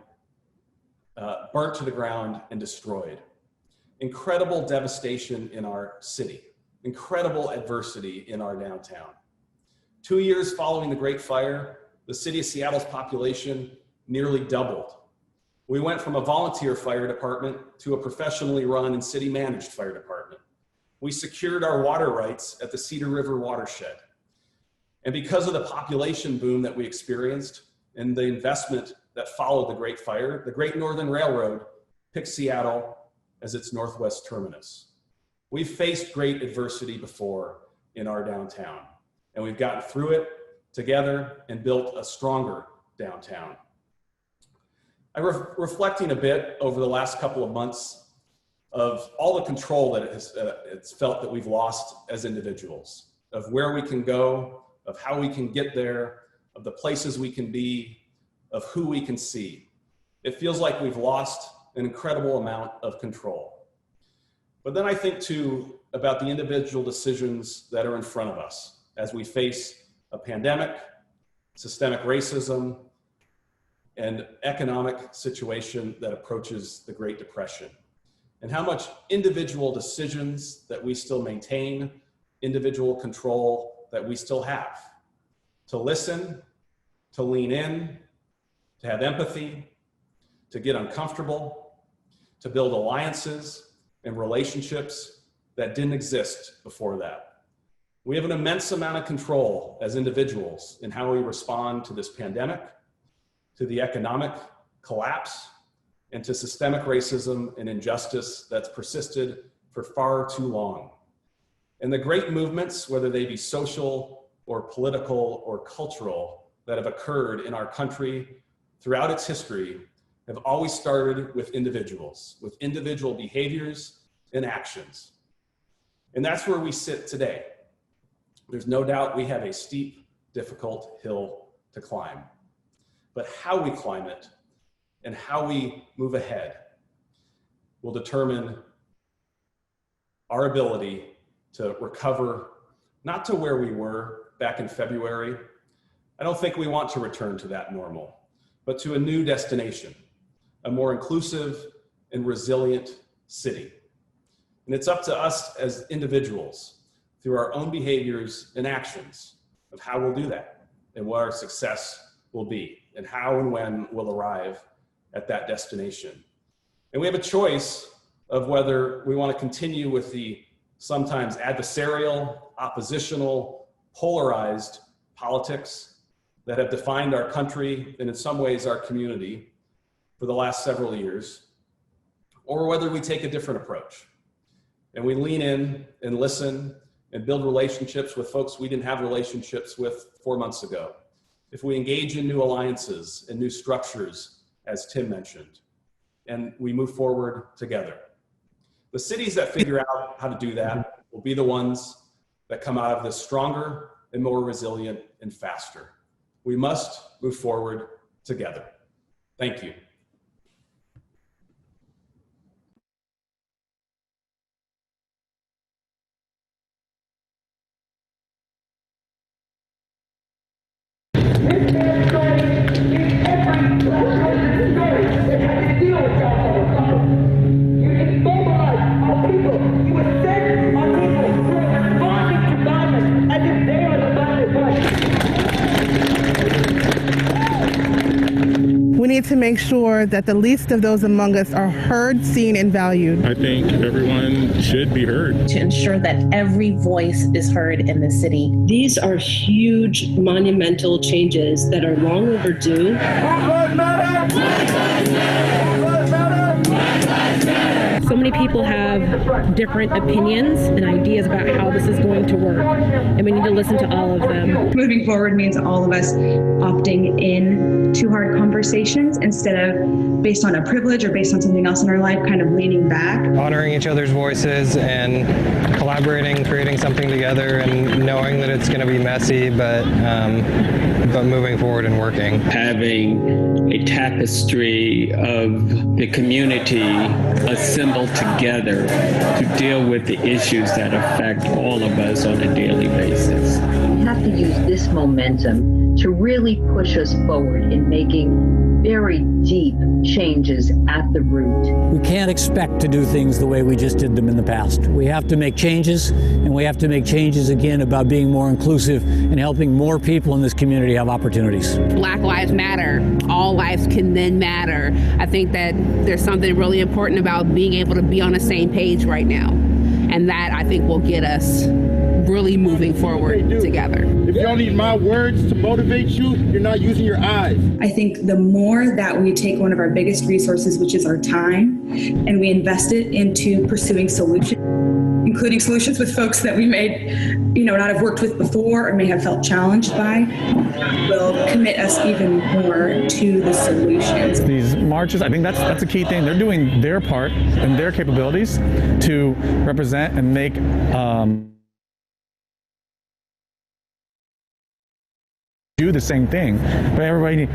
burnt to the ground and destroyed. Incredible devastation in our city. Incredible adversity in our downtown. 2 years following the Great Fire, the city of Seattle's population nearly doubled. We went from a volunteer fire department to a professionally run and city managed fire department. We secured our water rights at the Cedar River watershed. And because of the population boom that we experienced and the investment that followed the Great Fire, the Great Northern Railroad picked Seattle as its northwest terminus. We've faced great adversity before in our downtown, and we've gotten through it together and built a stronger downtown. I'm reflecting a bit over the last couple of months of all the control that it's felt that we've lost as individuals, of where we can go, of how we can get there, of the places we can be, of who we can see. It feels like we've lost an incredible amount of control. But then I think too about the individual decisions that are in front of us as we face a pandemic, systemic racism, and economic situation that approaches the Great Depression, and how much individual decisions that we still maintain, individual control that we still have. To listen, to lean in, to have empathy, to get uncomfortable, to build alliances and relationships that didn't exist before that. We have an immense amount of control as individuals in how we respond to this pandemic, to the economic collapse, and to systemic racism and injustice that's persisted for far too long. And the great movements, whether they be social or political or cultural that have occurred in our country throughout its history have always started with individuals, with individual behaviors and actions. And that's where we sit today. There's no doubt we have a steep, difficult hill to climb. But how we climb it and how we move ahead will determine our ability to recover, not to where we were back in February. I don't think we want to return to that normal, but to a new destination, a more inclusive and resilient city. And it's up to us as individuals, through our own behaviors and actions, of how we'll do that and what our success will be and how and when we'll arrive at that destination. And we have a choice of whether we want to continue with the sometimes adversarial, oppositional, polarized politics that have defined our country and in some ways our community for the last several years, or whether we take a different approach and we lean in and listen and build relationships with folks we didn't have relationships with 4 months ago. If we engage in new alliances and new structures, as Tim mentioned, and we move forward together. The cities that figure out how to do that will be the ones that come out of this stronger and more resilient and faster. We must move forward together. Thank you. We need to make sure that the least of those among us are heard, seen, and valued. I think everyone should be heard. To ensure that every voice is heard in the city. These are huge, monumental changes that are long overdue. So many people have different opinions and ideas about how this is going to work, and we need to listen to all of them. Moving forward means all of us opting in to hard conversations instead of based on a privilege or based on something else in our life, kind of leaning back. Honoring each other's voices and collaborating, creating something together, and knowing that it's going to be messy, but moving forward and working. Having a tapestry of the community assembled together to deal with the issues that affect all of us on a daily basis. We have to use this momentum to really push us forward in making very deep changes at the root. We can't expect to do things the way we just did them in the past. We have to make changes, and we have to make changes again about being more inclusive and helping more people in this community have opportunities. Black lives matter. All lives can then matter. I think that there's something really important about being able to be on the same page right now. And that, I think, will get us really moving forward together. If you don't need my words to motivate you, you're not using your eyes. I think the more that we take one of our biggest resources, which is our time, and we invest it into pursuing solutions, including solutions with folks that we may, not have worked with before or may have felt challenged by, will commit us even more to the solutions. These marches, I think that's a key thing. They're doing their part and their capabilities to represent and make do the same thing, but everybody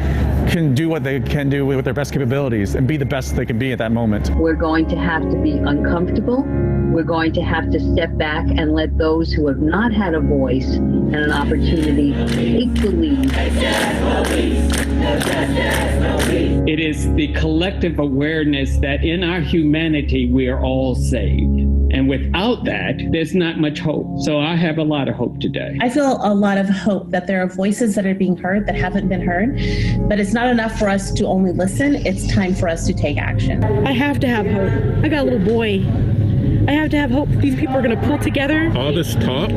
can do what they can do with their best capabilities and be the best they can be at that moment. We're going to have to be uncomfortable. We're going to have to step back and let those who have not had a voice and an opportunity take the lead. It is the collective awareness that in our humanity we are all saved. And without that, there's not much hope. So I have a lot of hope today. I feel a lot of hope that there are voices that are being heard that haven't been heard, but it's not enough for us to only listen. It's time for us to take action. I have to have hope. I got a little boy. I have to have hope that these people are going to pull together. All this talk,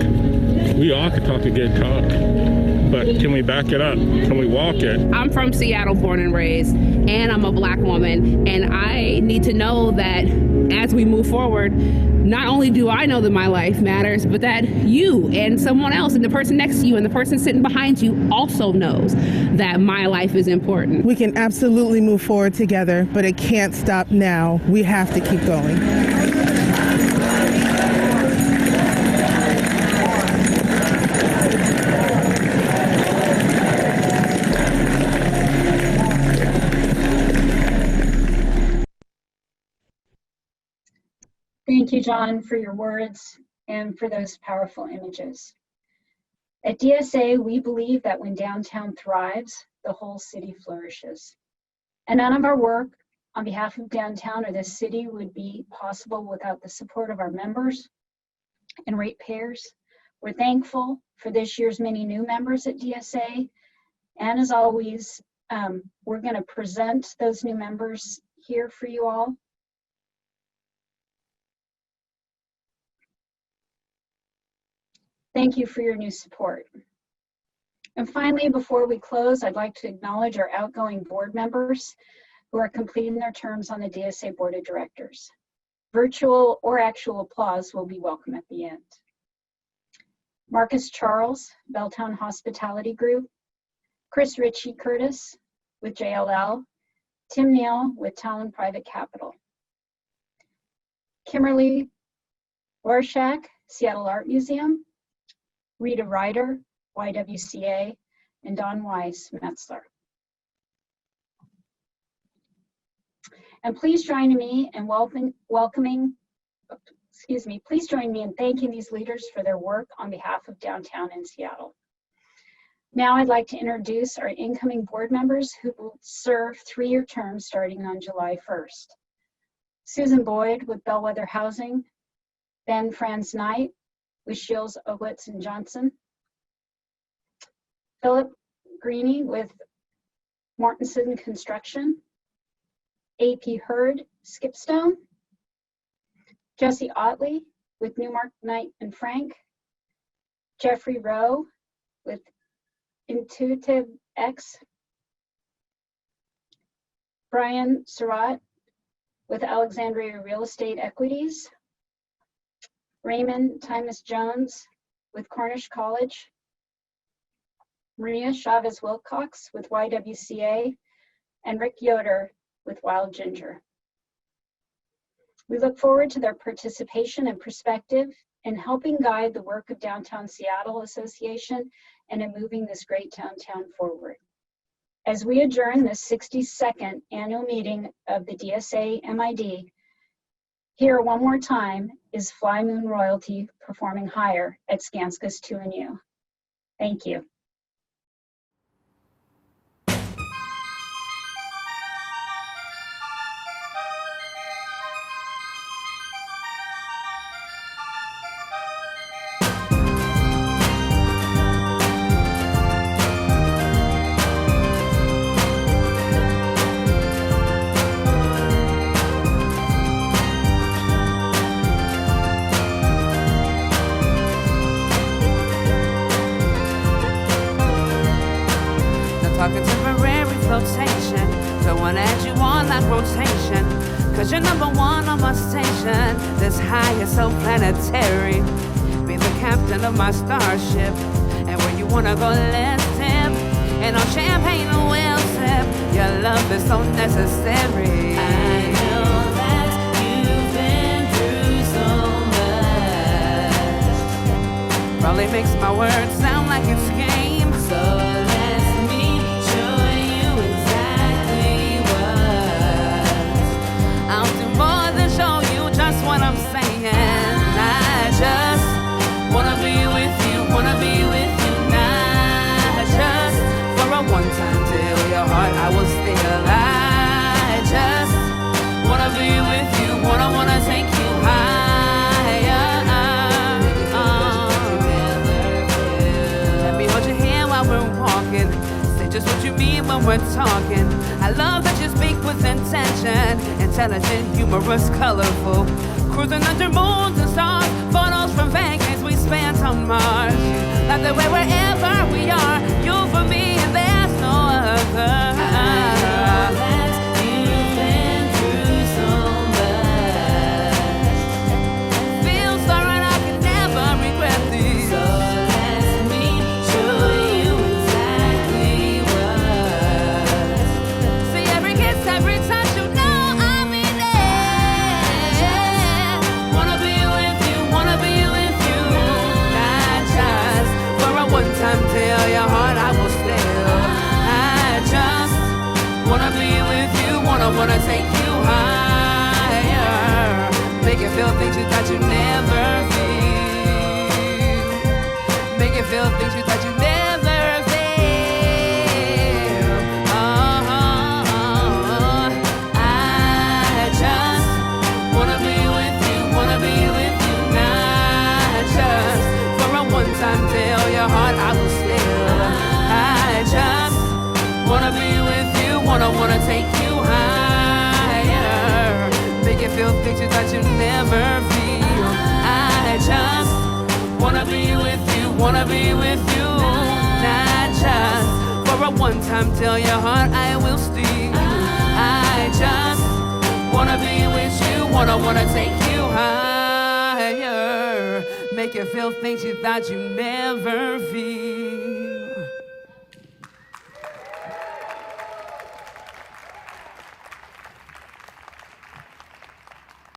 we all could talk a good talk, but can we back it up? Can we walk it? I'm from Seattle, born and raised, and I'm a Black woman. And I need to know that as we move forward, not only do I know that my life matters, but that you and someone else and the person next to you and the person sitting behind you also knows that my life is important. We can absolutely move forward together, but it can't stop now. We have to keep going. Thank you, Jon, for your words and for those powerful images. At DSA, we believe that when downtown thrives, the whole city flourishes. And none of our work on behalf of downtown or this city would be possible without the support of our members and ratepayers. We're thankful for this year's many new members at DSA. And as always, we're going to present those new members here for you all. Thank you for your new support. And finally, before we close, I'd like to acknowledge our outgoing board members who are completing their terms on the DSA Board of Directors. Virtual or actual applause will be welcome at the end. Marcus Charles, Belltown Hospitality Group, Chris Ritchie Curtis with JLL, Tim Neal with Talon Private Capital, Kimberly Rorschach, Seattle Art Museum, Rita Ryder, YWCA, and Don Weiss, Metzler. And please join me in please join me in thanking these leaders for their work on behalf of downtown in Seattle. Now I'd like to introduce our incoming board members who will serve 3-year terms starting on July 1st. Susan Boyd with Bellwether Housing, Ben Franz Knight with Shields, Ogwitz and Johnson, Philip Greeny with Mortensen Construction, AP Hurd, Skipstone, Jesse Otley with Newmark Knight and Frank, Jeffrey Rowe with Intuitive X, Brian Surratt with Alexandria Real Estate Equities, Raymond Tymus Jones with Cornish College, Maria Chavez Wilcox with YWCA, and Rick Yoder with Wild Ginger. We look forward to their participation and perspective in helping guide the work of Downtown Seattle Association and in moving this great downtown forward. As we adjourn this 62nd annual meeting of the DSA MID, here one more time is Fly Moon Royalty performing Higher at Skanska's 2&U. Thank you. Cause you're number one on my station. This high is so planetary. Be the captain of my starship. And where you wanna go, let's sip. And on champagne we'll sip. Your love is so necessary. I know that you've been through so much. Probably makes my words sound like it's game. So what I'm saying, I just wanna be with you not just for a one-time deal. Your heart I will steal. I just wanna be with you, wanna take you higher. Let me hold your hand while we're walking. Say just what you mean when we're talking. I love that you speak with intention, intelligent, humorous, colorful. Cruising under moons and stars, photos from Vegas we spent on Mars. Like the way wherever we are, you for me and there's no other. take you higher. Make you feel things you thought you'd never feel. I just wanna be with you, wanna be with you. Not just for a one-time, tell your heart I will steal. I just wanna be with you, wanna take you higher. Make you feel things you thought you'd never feel.